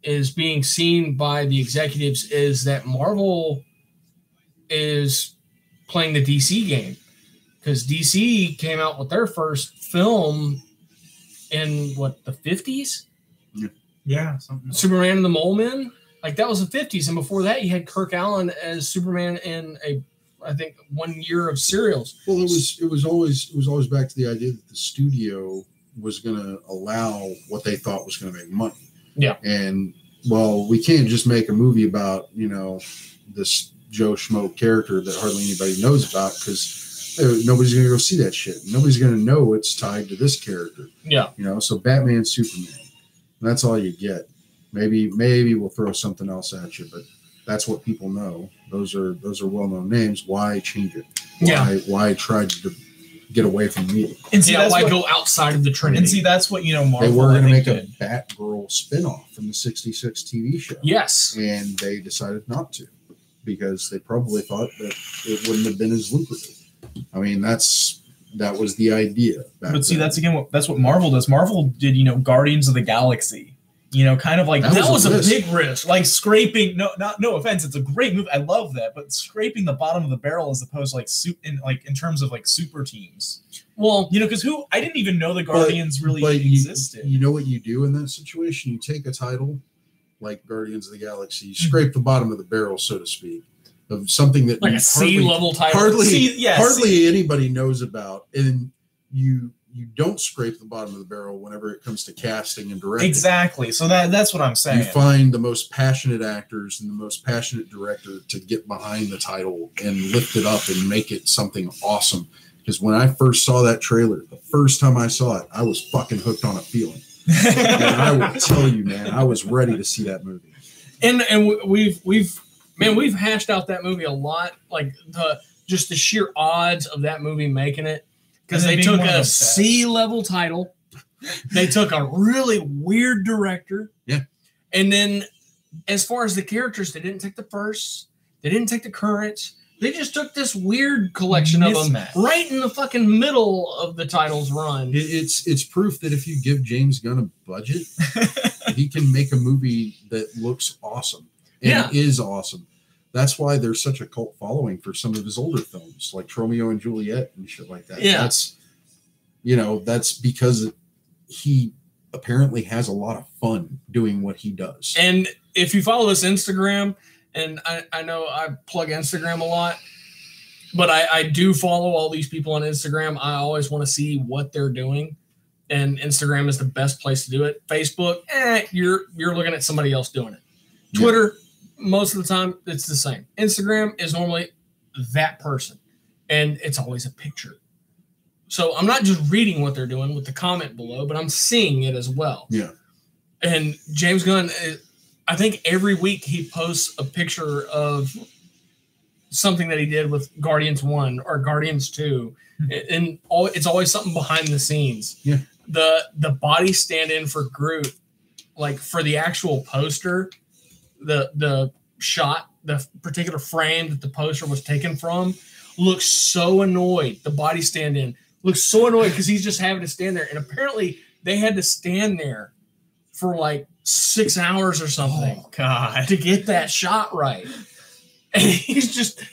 Speaker 2: is being seen by the executives is that Marvel is playing the DC game, because DC came out with their first film in what, the 50s?
Speaker 1: Yeah, something.
Speaker 2: Superman and the Mole Men, like that was the 50s, and before that you had Kirk Allen as Superman in I think 1 year of serials.
Speaker 4: Well, it was always back to the idea that the studio was going to allow what they thought was going to make money.
Speaker 2: Yeah,
Speaker 4: and well, we can't just make a movie about this Joe Schmo character that hardly anybody knows about, because nobody's going to go see that shit. Nobody's going to know it's tied to this character.
Speaker 2: Yeah.
Speaker 4: So Batman, Superman, that's all you get. Maybe we'll throw something else at you, but that's what people know. Those are well-known names. Why change it? Why try to get away from me?
Speaker 2: And see, why go outside of the Trinity?
Speaker 1: And see, that's what Marvel.
Speaker 4: They were going to make a Batgirl spinoff from the '66 TV show.
Speaker 2: Yes,
Speaker 4: and they decided not to, because they probably thought that it wouldn't have been as lucrative. I mean, that was the idea.
Speaker 1: But see, that's what Marvel does. Marvel did, Guardians of the Galaxy. Kind of like
Speaker 2: that was a big risk.
Speaker 1: Like scraping. No offense, it's a great movie. I love that, but scraping the bottom of the barrel as opposed to in terms of like super teams.
Speaker 2: Well,
Speaker 1: because I didn't even know the Guardians really existed.
Speaker 4: You know what you do in that situation? You take a title like Guardians of the Galaxy, you scrape the bottom of the barrel, so to speak, of something that
Speaker 2: like a C-level title,
Speaker 4: hardly anybody knows about, and you don't scrape the bottom of the barrel whenever it comes to casting and directing.
Speaker 1: Exactly. So that's what I'm saying.
Speaker 4: You find the most passionate actors and the most passionate director to get behind the title and lift it up and make it something awesome. Because when I first saw that trailer, the first time I saw it, I was fucking hooked on a feeling. And I will tell you, man, I was ready to see that movie.
Speaker 2: And we've hashed out that movie a lot, like the sheer odds of that movie making it. Because they took a C-level title, they took a really weird director, and then as far as the characters, they didn't take the firsts, they didn't take the currents, they just took this weird collection of them right in the fucking middle of the title's run.
Speaker 4: It's proof that if you give James Gunn a budget, he can make a movie that looks awesome and is awesome. That's why there's such a cult following for some of his older films, like Romeo and Juliet and shit like that.
Speaker 2: Yeah.
Speaker 4: That's because he apparently has a lot of fun doing what he does.
Speaker 2: And if you follow this Instagram, and I know I plug Instagram a lot, but I do follow all these people on Instagram. I always want to see what they're doing. And Instagram is the best place to do it. Facebook, you're looking at somebody else doing it. Twitter, most of the time, it's the same. Instagram is normally that person, and it's always a picture. So I'm not just reading what they're doing with the comment below, but I'm seeing it as well.
Speaker 4: Yeah.
Speaker 2: And James Gunn, I think every week he posts a picture of something that he did with Guardians 1 or Guardians 2, and it's always something behind the scenes.
Speaker 4: Yeah.
Speaker 2: The body stand-in for Groot, like for the actual poster, the shot, the particular frame that the poster was taken from, looks so annoyed. The body stand-in looks so annoyed because he's just having to stand there. And apparently they had to stand there for like 6 hours or something.
Speaker 1: Oh, God.
Speaker 2: To get that shot right. And he's just,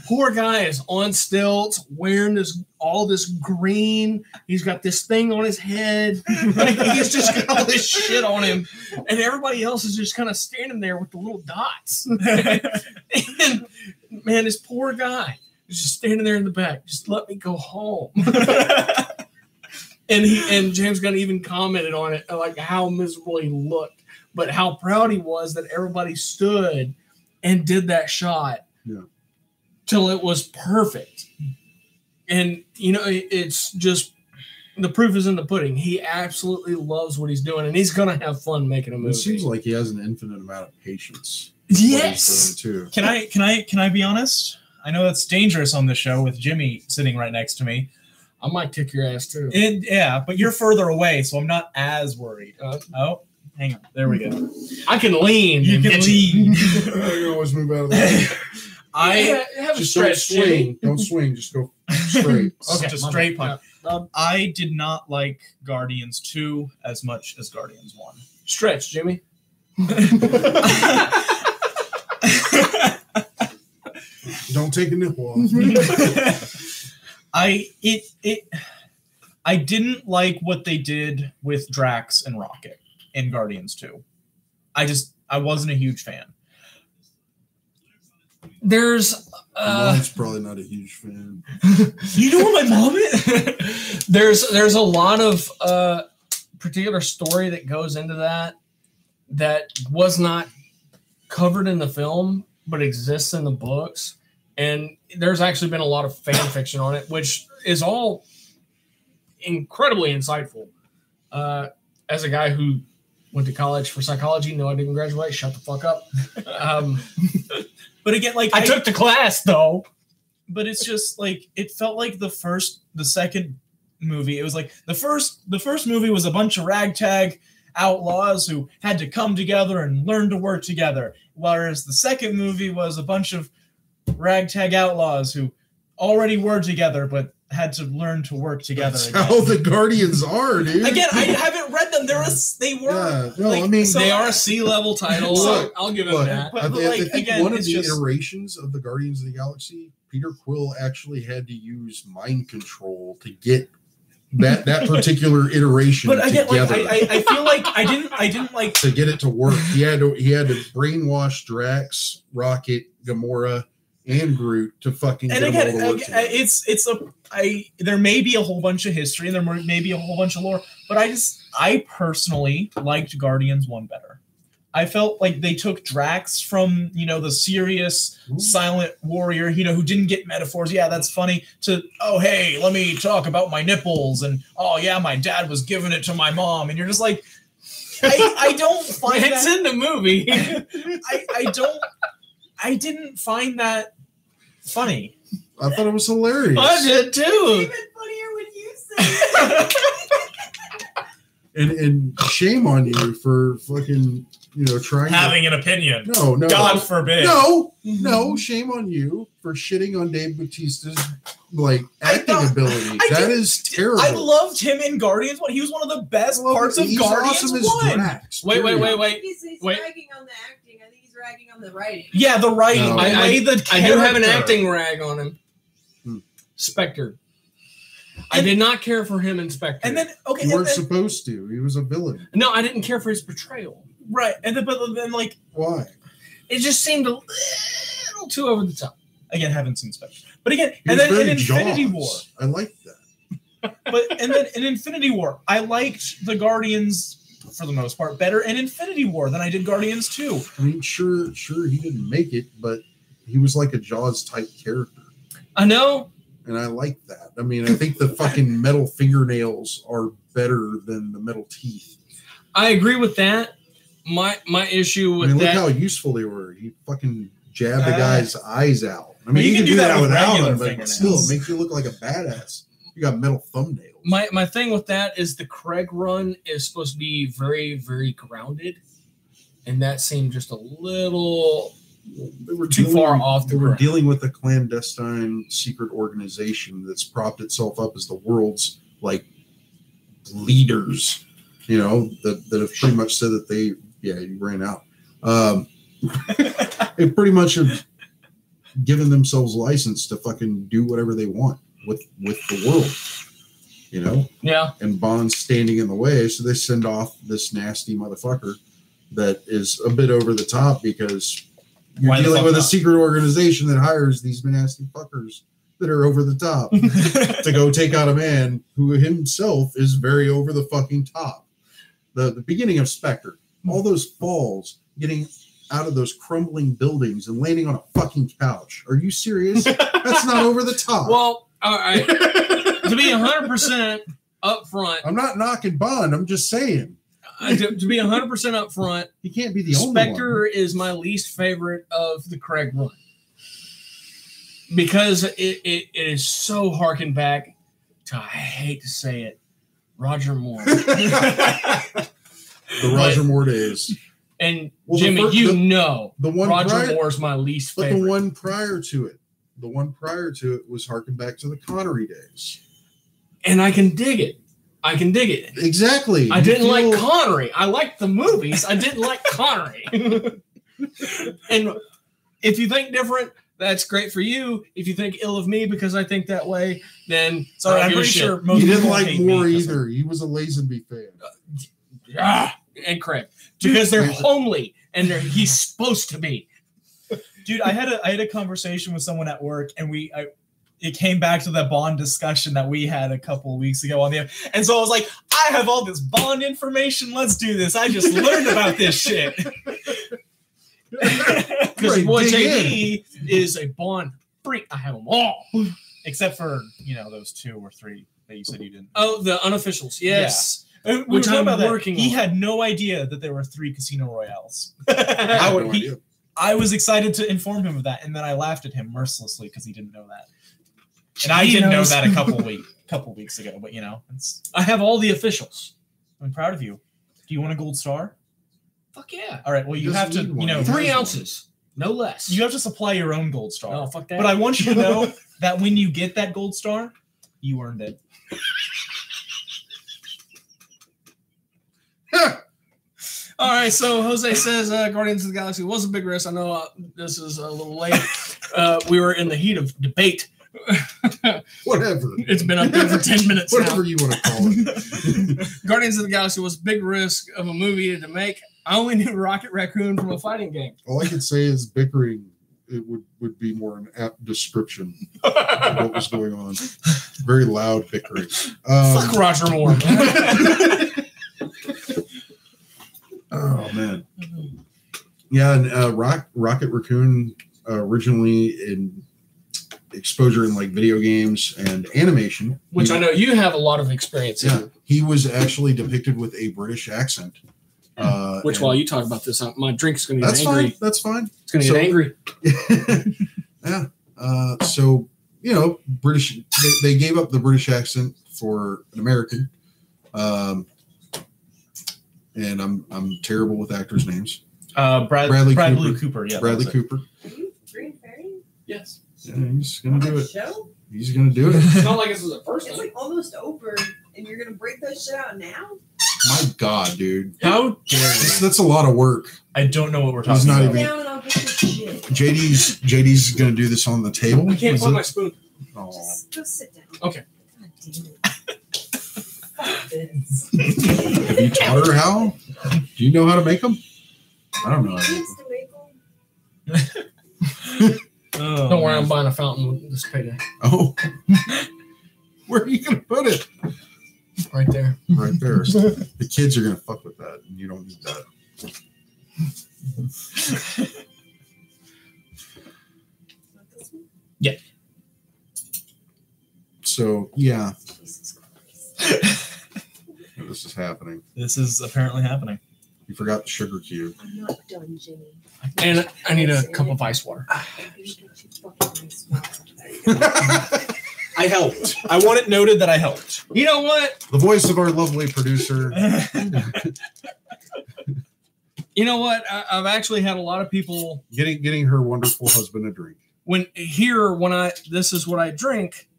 Speaker 2: poor guy is on stilts, wearing all this green. He's got this thing on his head. Like, he's just got all this shit on him. And everybody else is just kind of standing there with the little dots. And man, this poor guy is just standing there in the back. Just let me go home. And James Gunn even commented on it, like how miserable he looked, but how proud he was that everybody stood and did that shot till it was perfect. And, it's just, the proof is in the pudding. He absolutely loves what he's doing, and he's going to have fun making a movie.
Speaker 4: It seems like he has an infinite amount of patience.
Speaker 2: Yes.
Speaker 4: Too.
Speaker 1: Can I be honest? I know that's dangerous on the show with Jimmy sitting right next to me.
Speaker 2: I might kick your ass too.
Speaker 1: Yeah, but you're further away, so I'm not as worried. Oh, hang on. There we go.
Speaker 2: I can lean.
Speaker 1: You can lean.
Speaker 4: You always move out of that.
Speaker 1: I
Speaker 2: have a
Speaker 4: Just
Speaker 2: stretch.
Speaker 4: don't swing. Don't swing. Just go straight.
Speaker 1: Okay, just straight punch.
Speaker 2: Yeah.
Speaker 1: I did not like Guardians 2 as much as Guardians 1.
Speaker 2: Stretch, Jimmy.
Speaker 4: Don't take a nipple off.
Speaker 1: I didn't like what they did with Drax and Rocket in Guardians 2. I wasn't a huge fan.
Speaker 2: There's
Speaker 4: Mom's probably not a huge fan.
Speaker 1: You know what my mom is?
Speaker 2: there's a lot of particular story that goes into that was not covered in the film but exists in the books, and there's actually been a lot of fan fiction on it, which is all incredibly insightful. As a guy who went to college for psychology, no, I didn't graduate. Shut the fuck up.
Speaker 1: But again, like
Speaker 2: I took the class though.
Speaker 1: But it's just like it felt like the second movie. It was like the first movie was a bunch of ragtag outlaws who had to come together and learn to work together, whereas the second movie was a bunch of ragtag outlaws who already were together but had to learn to work together.
Speaker 4: That's how the Guardians are, dude.
Speaker 1: Again, I haven't read them.
Speaker 2: They are a C-level title. So I'll give them that.
Speaker 4: I think one of the iterations of the Guardians of the Galaxy, Peter Quill actually had to use mind control to get that particular iteration together.
Speaker 1: I feel like I didn't like
Speaker 4: to get it to work. He had to brainwash Drax, Rocket, Gamora, and Groot to fucking get them all to work.
Speaker 1: There may be a whole bunch of history and there may be a whole bunch of lore, but I personally liked Guardians 1 better. I felt like they took Drax from, the serious silent warrior, who didn't get metaphors. Yeah, that's funny. To, oh, hey, let me talk about my nipples. And, oh, yeah, my dad was giving it to my mom. And you're just like, I don't find
Speaker 2: it's in the movie.
Speaker 3: I
Speaker 1: didn't find that funny.
Speaker 4: I thought it was hilarious.
Speaker 2: I did too.
Speaker 3: Even funnier when you say it.
Speaker 4: And shame on you for fucking, trying
Speaker 1: having an opinion.
Speaker 4: No.
Speaker 1: God forbid.
Speaker 4: No, shame on you for shitting on Dave Bautista's acting ability. That is terrible.
Speaker 1: I loved him in Guardians 1. He was one of the best parts of Guardians 1.
Speaker 2: Wait.
Speaker 3: He's ragging on the acting. I think he's ragging on the writing.
Speaker 1: Yeah, the writing.
Speaker 4: No.
Speaker 2: I do have an acting rag on him. Spectre. I did not care for him in Spectre.
Speaker 1: And then, okay.
Speaker 4: You weren't supposed to. He was a villain.
Speaker 2: No, I didn't care for his portrayal.
Speaker 1: Right. And then, but then,
Speaker 4: why?
Speaker 2: It just seemed a little too over the top.
Speaker 1: Again, haven't seen Spectre. But again, and then in Infinity War.
Speaker 4: I like that.
Speaker 1: And then in Infinity War, I liked the Guardians for the most part better in Infinity War than I did Guardians 2.
Speaker 4: I mean, sure, he didn't make it, but he was like a Jaws type character.
Speaker 2: I know.
Speaker 4: And I like that. I mean, I think the fucking metal fingernails are better than the metal teeth.
Speaker 2: I agree with that. My issue with
Speaker 4: look how useful they were. He fucking jabbed the guy's eyes out. I mean, you can do that without them, but still, it makes you look like a badass. You got metal thumbnails.
Speaker 2: My thing with that is the Craig run is supposed to be very, very grounded, and that seemed just a little too far off.
Speaker 4: They were dealing with a clandestine secret organization that's propped itself up as the world's leaders. That have pretty much said that you ran out. They pretty much have given themselves license to fucking do whatever they want with the world,
Speaker 2: Yeah.
Speaker 4: And Bond's standing in the way, so they send off this nasty motherfucker that is a bit over the top because you're dealing with a secret organization that hires these nasty fuckers that are over the top to go take out a man who himself is very over the fucking top. The beginning of Spectre, all those falls, getting out of those crumbling buildings and landing on a fucking couch. Are you serious? That's not over the top.
Speaker 2: Well, all right. To be 100% up front.
Speaker 4: I'm not knocking Bond. I'm just saying.
Speaker 2: To be 100% up front.
Speaker 4: He can't be the only one.
Speaker 2: Spectre is my least favorite of the Craig run. because it is so harkened back to, I hate to say it, Roger Moore.
Speaker 4: The Roger Moore days.
Speaker 2: And Jimmy, the one Roger Moore's my least favorite.
Speaker 4: But the one prior to it was harkened back to the Connery days.
Speaker 2: And I can dig it.
Speaker 4: Exactly.
Speaker 2: I didn't like Connery. I liked the movies. I didn't like Connery. And if you think different, that's great for you. If you think ill of me because I think that way, then
Speaker 1: sorry, I'm pretty sure most
Speaker 4: you didn't
Speaker 1: people
Speaker 4: like
Speaker 1: hate
Speaker 4: Moore
Speaker 1: me
Speaker 4: either. He was a Lazenby fan.
Speaker 2: And correct. Because they're homely and he's supposed to be.
Speaker 1: Dude, I had a conversation with someone at work, and it came back to that Bond discussion that we had a couple of weeks ago on the, and so I was like, I have all this Bond information. Let's do this. I just learned about this shit. Because boy, JD is a Bond freak. I have them all, except for those 2 or 3 that you said you didn't.
Speaker 2: Oh, the unofficials, yes.
Speaker 1: Yeah. Which I'm working. He had no idea that there were 3 Casino Royales. I was excited to inform him of that, and then I laughed at him mercilessly because he didn't know that. And I didn't know that a couple weeks ago, but
Speaker 2: I have all the officials.
Speaker 1: I'm proud of you. Do you want a gold star?
Speaker 2: Fuck yeah.
Speaker 1: All right, well, you have to,
Speaker 2: 3 ounces, no less.
Speaker 1: You have to supply your own gold star.
Speaker 2: Oh, fuck that.
Speaker 1: But I want you to know that when you get that gold star, you earned it.
Speaker 2: All right, so Jose says Guardians of the Galaxy was a big risk. I know this is a little late. We were in the heat of debate.
Speaker 4: Whatever.
Speaker 2: It's been up there for 10 minutes
Speaker 4: Whatever
Speaker 2: now.
Speaker 4: You want to call it.
Speaker 2: Guardians of the Galaxy was a big risk of a movie to make. I only knew Rocket Raccoon from a fighting game.
Speaker 4: All I could say is bickering. It would be more an apt description of what was going on. Very loud bickering.
Speaker 2: Fuck Roger Moore.
Speaker 4: Oh man, yeah, and Rocket Raccoon originally in exposure in like video games and animation,
Speaker 2: which I know you have a lot of experience in.
Speaker 4: He was actually depicted with a British accent.
Speaker 2: Which, while you talk about this, my drink's going to get
Speaker 4: angry.
Speaker 2: Fine.
Speaker 4: That's fine.
Speaker 2: It's going to get angry.
Speaker 4: Yeah. So British. They gave up the British accent for an American. And I'm terrible with actors' names.
Speaker 1: Bradley Cooper. Yeah,
Speaker 4: Bradley Cooper.
Speaker 3: Are you Green Fairy?
Speaker 2: Yes.
Speaker 4: Yeah, he's gonna do it.
Speaker 3: Show?
Speaker 4: He's gonna do it.
Speaker 2: It's not like this was a first.
Speaker 3: It's like almost over, and you're gonna break that shit out now.
Speaker 4: My God, dude!
Speaker 1: How dare you?
Speaker 4: That's a lot of work.
Speaker 1: I don't know what we're talking about.
Speaker 3: Sit down and I'll get this shit.
Speaker 4: JD's gonna do this on the table.
Speaker 2: I can't find my spoon.
Speaker 4: Oh.
Speaker 3: Just go sit down.
Speaker 2: Okay.
Speaker 3: God damn it. Fuck this.
Speaker 4: Have you taught her how? Do you know how to make them? I don't know.
Speaker 3: She needs to make them.
Speaker 2: Don't worry, I'm buying a fountain with this payday.
Speaker 4: Oh. Where are you going to put it?
Speaker 2: Right there.
Speaker 4: Right there. The kids are going to fuck with that, and you don't need that.
Speaker 2: Yeah.
Speaker 4: So, yeah. This is happening.
Speaker 1: This is apparently happening.
Speaker 4: You forgot the sugar cube.
Speaker 3: I'm not done, Jimmy.
Speaker 2: And I need a cup of ice water.
Speaker 1: I helped. I want it noted that I helped.
Speaker 2: You know what?
Speaker 4: The voice of our lovely producer.
Speaker 2: You know what? I've actually had a lot of people
Speaker 4: getting her wonderful husband a drink.
Speaker 2: This is what I drink,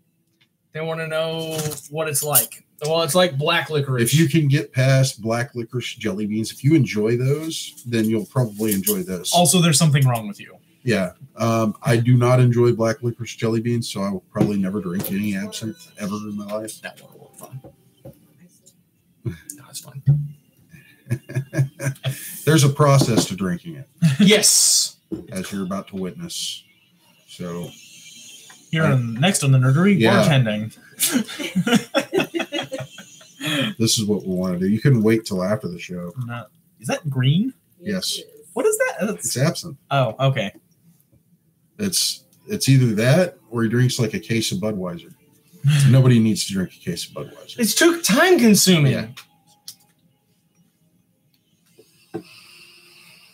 Speaker 2: they want to know what it's like. Well, it's like black licorice.
Speaker 4: If you can get past black licorice jelly beans, if you enjoy those, then you'll probably enjoy this.
Speaker 1: Also, there's something wrong with you.
Speaker 4: Yeah. I do not enjoy black licorice jelly beans, so I will probably never drink any absinthe ever in my life.
Speaker 2: That one will work fine. No, it's fine.
Speaker 4: There's a process to drinking it.
Speaker 2: Yes.
Speaker 4: As you're about to witness. So
Speaker 1: next on the nerdery, bartending.
Speaker 4: This is what we want to do. You couldn't wait till after the show.
Speaker 1: Is that green?
Speaker 4: Yes.
Speaker 1: What is that?
Speaker 4: It's absinthe.
Speaker 1: Oh, okay.
Speaker 4: It's either that or he drinks like a case of Budweiser. Nobody needs to drink a case of Budweiser.
Speaker 2: It's too time consuming.
Speaker 4: Yeah.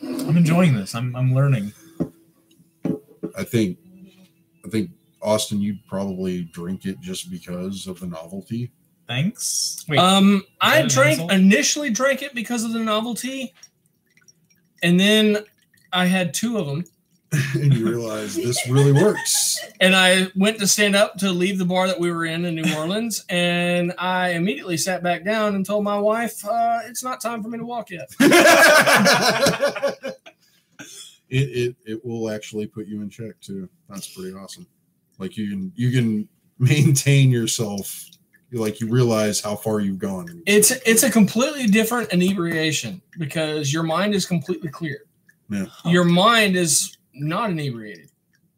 Speaker 1: I'm enjoying this. I'm learning.
Speaker 4: I think Austin, you'd probably drink it just because of the novelty.
Speaker 1: Thanks. Wait,
Speaker 2: I initially drank it because of the novelty, and then I had 2 of them.
Speaker 4: And you realize this really works.
Speaker 2: And I went to stand up to leave the bar that we were in New Orleans, and I immediately sat back down and told my wife, it's not time for me to walk yet.
Speaker 4: It will actually put you in check too. That's pretty awesome. Like you can maintain yourself. Like you realize how far you've gone.
Speaker 2: It's a completely different inebriation because your mind is completely clear.
Speaker 4: Yeah.
Speaker 2: Your mind is not inebriated,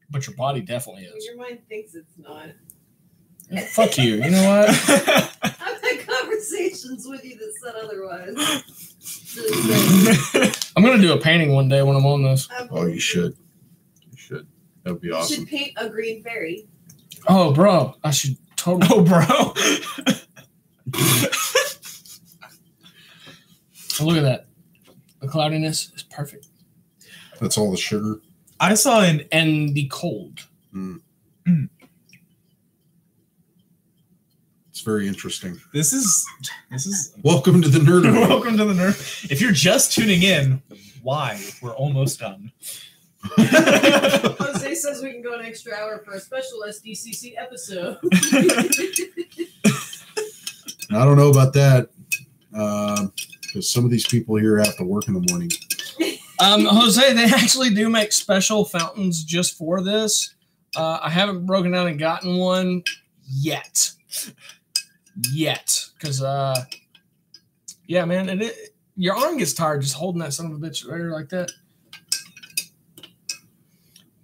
Speaker 2: but your body definitely is.
Speaker 3: Your mind thinks it's not.
Speaker 2: Yeah, fuck you. You know what?
Speaker 3: I've had conversations with you that said otherwise.
Speaker 2: I'm gonna do a painting one day when I'm on this.
Speaker 4: Oh, you should. You should. That would be awesome.
Speaker 3: You should paint a green fairy.
Speaker 2: Oh, bro, I should totally.
Speaker 1: Oh, bro.
Speaker 2: Look at that. The cloudiness is perfect.
Speaker 4: That's all the sugar.
Speaker 1: I saw
Speaker 2: and the cold.
Speaker 4: It's very interesting.
Speaker 1: This is
Speaker 4: welcome to the nerd.
Speaker 1: Welcome to the nerd. If you're just tuning in, why? We're almost done.
Speaker 3: Jose says we can go an extra hour for a special SDCC episode.
Speaker 4: I don't know about that because some of these people here have to work in the morning.
Speaker 2: Jose, they actually do make special fountains just for this. I haven't broken down and gotten one yet. Because, yeah, man, your arm gets tired just holding that son of a bitch right like that.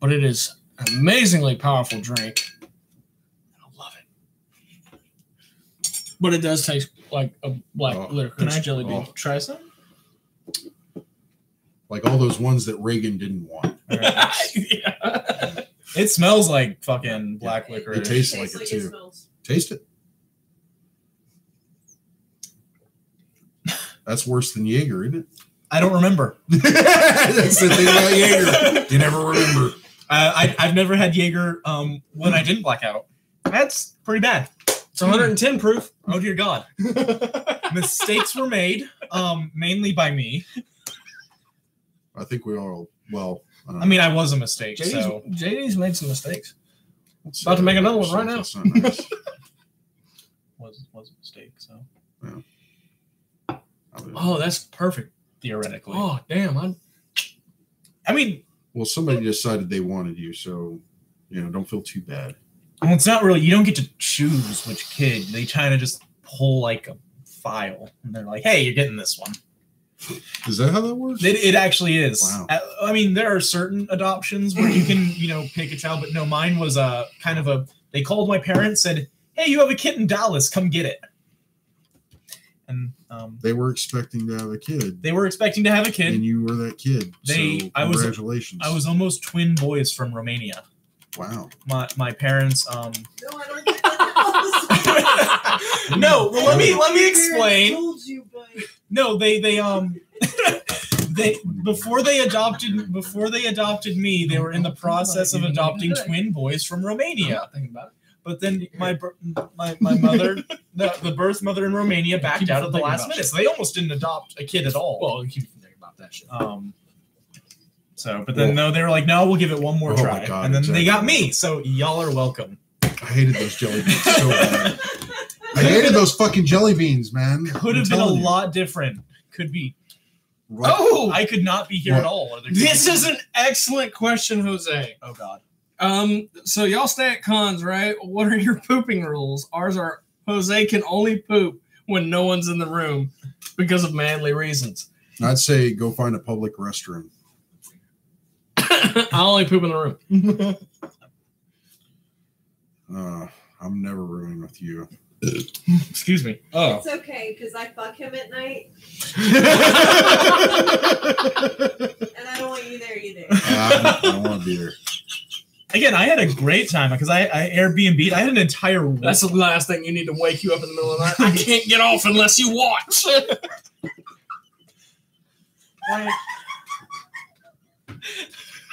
Speaker 2: But it is an amazingly powerful drink. I love it. But it does taste like a black licorice jelly bean.
Speaker 1: Try some?
Speaker 4: Like all those ones that Reagan didn't want.
Speaker 1: Yeah. It smells like fucking black licorice.
Speaker 4: It tastes like it too. Taste it. That's worse than Jaeger, isn't it?
Speaker 1: I don't remember.
Speaker 4: That's the thing about Jaeger. You never remember.
Speaker 1: I've never had Jaeger when I didn't black out. That's pretty bad.
Speaker 2: It's 110 proof.
Speaker 1: Oh, dear God. Mistakes were made, mainly by me.
Speaker 4: I think we all, well.
Speaker 1: I mean, I was a mistake.
Speaker 2: JD's made some mistakes. About to make another one right now.
Speaker 4: Nice.
Speaker 1: was a mistake, so.
Speaker 4: Yeah.
Speaker 2: Oh, that's perfect.
Speaker 1: Theoretically.
Speaker 2: Oh, damn.
Speaker 1: I mean.
Speaker 4: Well, somebody decided they wanted you, so, don't feel too bad.
Speaker 1: Well, it's not really, you don't get to choose which kid. They kind of just pull like a file, and they're like, hey, you're getting this one.
Speaker 4: Is that how that works?
Speaker 1: It actually is.
Speaker 4: Wow.
Speaker 1: I mean, there are certain adoptions where you can, pick a child, but no, mine was they called my parents, said, hey, you have a kid in Dallas, come get it. And
Speaker 4: they were expecting to have a kid.
Speaker 1: They were expecting to have a kid.
Speaker 4: And you were that kid. Congratulations.
Speaker 1: I was almost twin boys from Romania.
Speaker 4: Wow.
Speaker 1: My parents
Speaker 3: No, I don't get that.
Speaker 1: No, well, let me explain.
Speaker 3: I told you, but...
Speaker 1: No, they before they adopted me, they were in the process of adopting twin boys from Romania.
Speaker 2: Thinking about it.
Speaker 1: But then my mother, the birth mother in Romania, backed out at the last minute, so they almost didn't adopt a kid at all.
Speaker 2: Well, you keep thinking about that shit.
Speaker 1: But then they were like, no, we'll give it one more try,
Speaker 4: God,
Speaker 1: and then they got me. So y'all are welcome.
Speaker 4: I hated those jelly beans so bad. I hated those fucking jelly beans, man.
Speaker 1: Could have been a lot different. Could be.
Speaker 4: Right.
Speaker 1: Oh, I could not be here at all.
Speaker 2: This is an excellent question, Jose.
Speaker 1: Oh God.
Speaker 2: So y'all stay at cons, right? What are your pooping rules? Ours are Jose can only poop when no one's in the room because of manly reasons.
Speaker 4: I'd say go find a public restroom.
Speaker 2: I only poop in the room.
Speaker 4: I'm never rooming with you.
Speaker 1: Excuse me. Oh.
Speaker 3: It's okay, because I fuck him at night. And I don't want you there either.
Speaker 4: I don't want to be there.
Speaker 1: Again, I had a great time because I Airbnb'd. I had an entire week.
Speaker 2: That's the last thing you need to wake you up in the middle of the night. I can't get off unless you watch.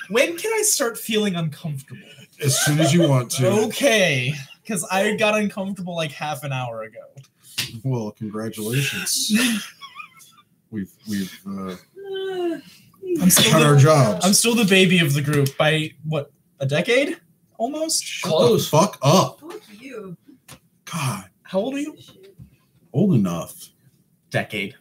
Speaker 1: When can I start feeling uncomfortable?
Speaker 4: as soon as you want to.
Speaker 1: Okay, because I got uncomfortable like half an hour ago.
Speaker 4: Well, congratulations. We've
Speaker 1: I'm still
Speaker 4: done our jobs.
Speaker 1: I'm still the baby of the group by what, a decade? Almost?
Speaker 2: Close.
Speaker 4: Shut the fuck up.
Speaker 3: Fuck you.
Speaker 4: God.
Speaker 1: How old are you?
Speaker 4: Old enough.
Speaker 1: Decade.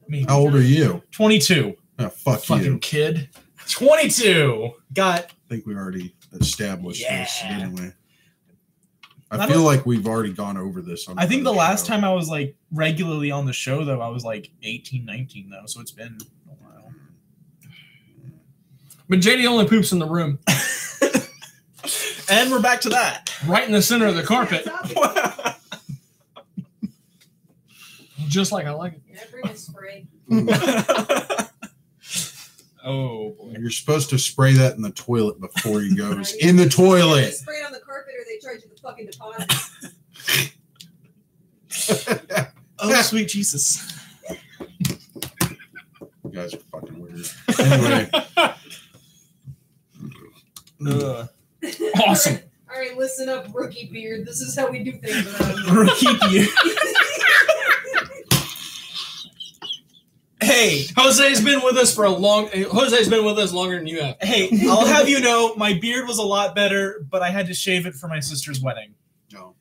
Speaker 1: Maybe.
Speaker 4: How old are you?
Speaker 1: 22.
Speaker 4: Oh, fuck
Speaker 2: Fucking
Speaker 4: you.
Speaker 2: kid.
Speaker 1: 22. Got.
Speaker 4: I think we already established this,
Speaker 1: Yeah.
Speaker 4: didn't we? I feel like we've already gone over this.
Speaker 1: I think the last time I was like regularly on the show, though, I was like 18, 19, though. So it's been a while.
Speaker 2: But JD only poops in the room.
Speaker 1: And we're back to that.
Speaker 2: Right in the center of the carpet. Just like I like it.
Speaker 3: Yeah, bring a spray.
Speaker 1: Oh, boy.
Speaker 4: You're supposed to spray that in the toilet before he goes. In the toilet.
Speaker 3: They spray it on the carpet or they charge you the fucking deposit.
Speaker 1: Oh, sweet Jesus.
Speaker 4: You guys are fucking weird. Anyway.
Speaker 2: Awesome.
Speaker 3: All right, listen up, rookie beard. This is how we do things around here.
Speaker 1: Rookie beard. Hey,
Speaker 2: Jose's been with us Jose's been with us longer than you have.
Speaker 1: hey, I'll have you know, my beard was a lot better, but I had to shave it for my sister's wedding.
Speaker 4: No.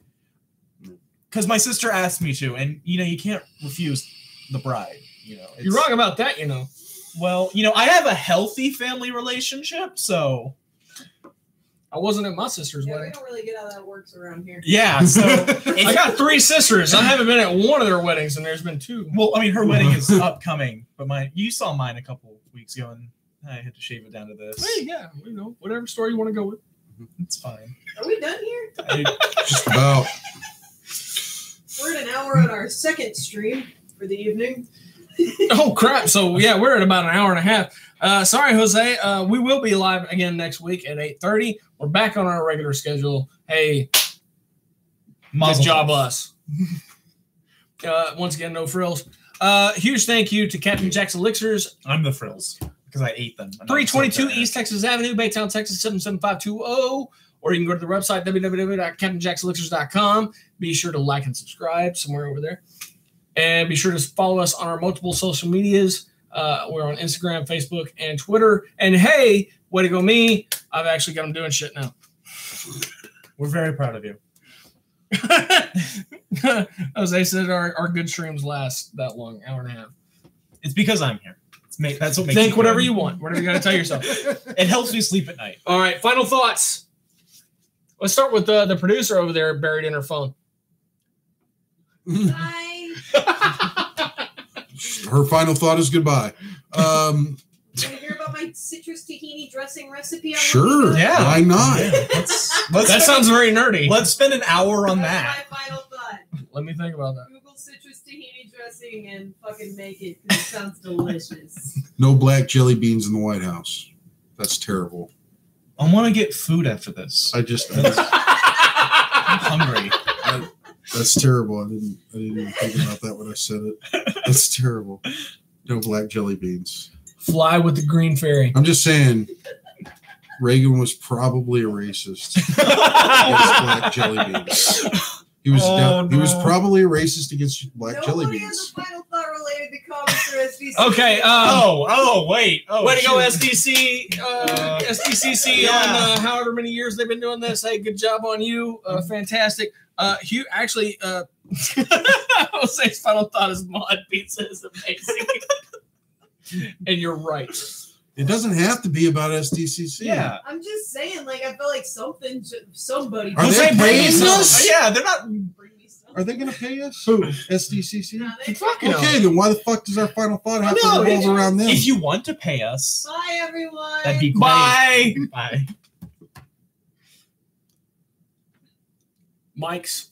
Speaker 1: Because my sister asked me to, and, you know, you can't refuse the bride. You know,
Speaker 2: You're wrong about that, you know.
Speaker 1: Well, you know, I have a healthy family relationship, so...
Speaker 2: I wasn't at my sister's
Speaker 3: Yeah, we
Speaker 2: wedding.
Speaker 3: don't really get how that works around here.
Speaker 1: Yeah, so...
Speaker 2: I got 3 sisters. I haven't been at one of their weddings, and there's been 2.
Speaker 1: Well, I mean, her wedding is upcoming, but you saw mine a couple weeks ago, and I had to shave it down to this.
Speaker 2: Hey, yeah, you know, whatever story you want to go with.
Speaker 1: It's fine.
Speaker 3: Are we done here?
Speaker 4: Just about.
Speaker 3: We're at an hour on our second stream for the evening.
Speaker 2: Oh, crap. So, yeah, we're at about an hour and a half. Sorry, Jose. We will be live again next week at 8:30. We're back on our regular schedule. Hey, good job us. Once again, no frills. Huge thank you to Captain Jack's Elixirs.
Speaker 1: I'm the frills, because I ate them.
Speaker 2: 322 East Texas Avenue, Baytown, Texas, 77520. Or you can go to the website, www.captainjackselixirs.com. Be sure to like and subscribe somewhere over there. And be sure to follow us on our multiple social medias. We're on Instagram, Facebook, and Twitter. And hey, way to go me. I've actually got them doing shit now.
Speaker 1: We're very proud of you.
Speaker 2: As I said, our good streams last that long, hour and a half.
Speaker 1: It's because I'm here. That's what makes
Speaker 2: Think whatever
Speaker 1: good.
Speaker 2: you want, whatever you got to tell yourself.
Speaker 1: It helps me sleep at night.
Speaker 2: All right, final thoughts. Let's start with the producer over there buried in her phone.
Speaker 3: Bye.
Speaker 4: Her final thought is goodbye.
Speaker 3: Want to hear about my citrus tahini dressing recipe?
Speaker 4: Sure.
Speaker 1: Yeah.
Speaker 4: Why not?
Speaker 1: Yeah,
Speaker 2: That sounds very nerdy.
Speaker 1: Let's spend an hour on that.
Speaker 3: That's my final thought.
Speaker 2: Let me think about that.
Speaker 3: Google citrus tahini dressing and fucking make it because it sounds delicious.
Speaker 4: No black jelly beans in the White House. That's terrible.
Speaker 1: I want to get food after this.
Speaker 4: I'm
Speaker 1: hungry.
Speaker 4: That's terrible. I didn't even think about that when I said it. That's terrible. No black jelly beans.
Speaker 2: Fly with the green fairy.
Speaker 4: I'm just saying, Reagan was probably a racist against black jelly beans. He was he was probably a racist against black jelly
Speaker 3: Nobody
Speaker 4: beans.
Speaker 3: has a final thought related to comics or SDCC.
Speaker 2: Okay.
Speaker 1: Wait.
Speaker 2: Way to go, SDC, SDCC on however many years they've been doing this. Hey, good job on you. Fantastic. Hugh, actually, Jose's final thought is mod pizza is amazing. And you're right.
Speaker 4: It doesn't have to be about SDCC.
Speaker 1: Yeah.
Speaker 3: I'm just saying, like, I feel like somebody.
Speaker 4: Are they paying us?
Speaker 1: Yeah, they're not.
Speaker 3: Bring me something.
Speaker 4: Are they going to pay us?
Speaker 1: Who?
Speaker 4: SDCC?
Speaker 3: No, they
Speaker 2: Fucking
Speaker 4: Okay, then why the fuck does our final thought have to
Speaker 1: No,
Speaker 4: revolve around them?
Speaker 1: If you want to pay us,
Speaker 3: Bye, everyone.
Speaker 1: that'd be great.
Speaker 2: Bye.
Speaker 1: Bye.
Speaker 2: Mike's.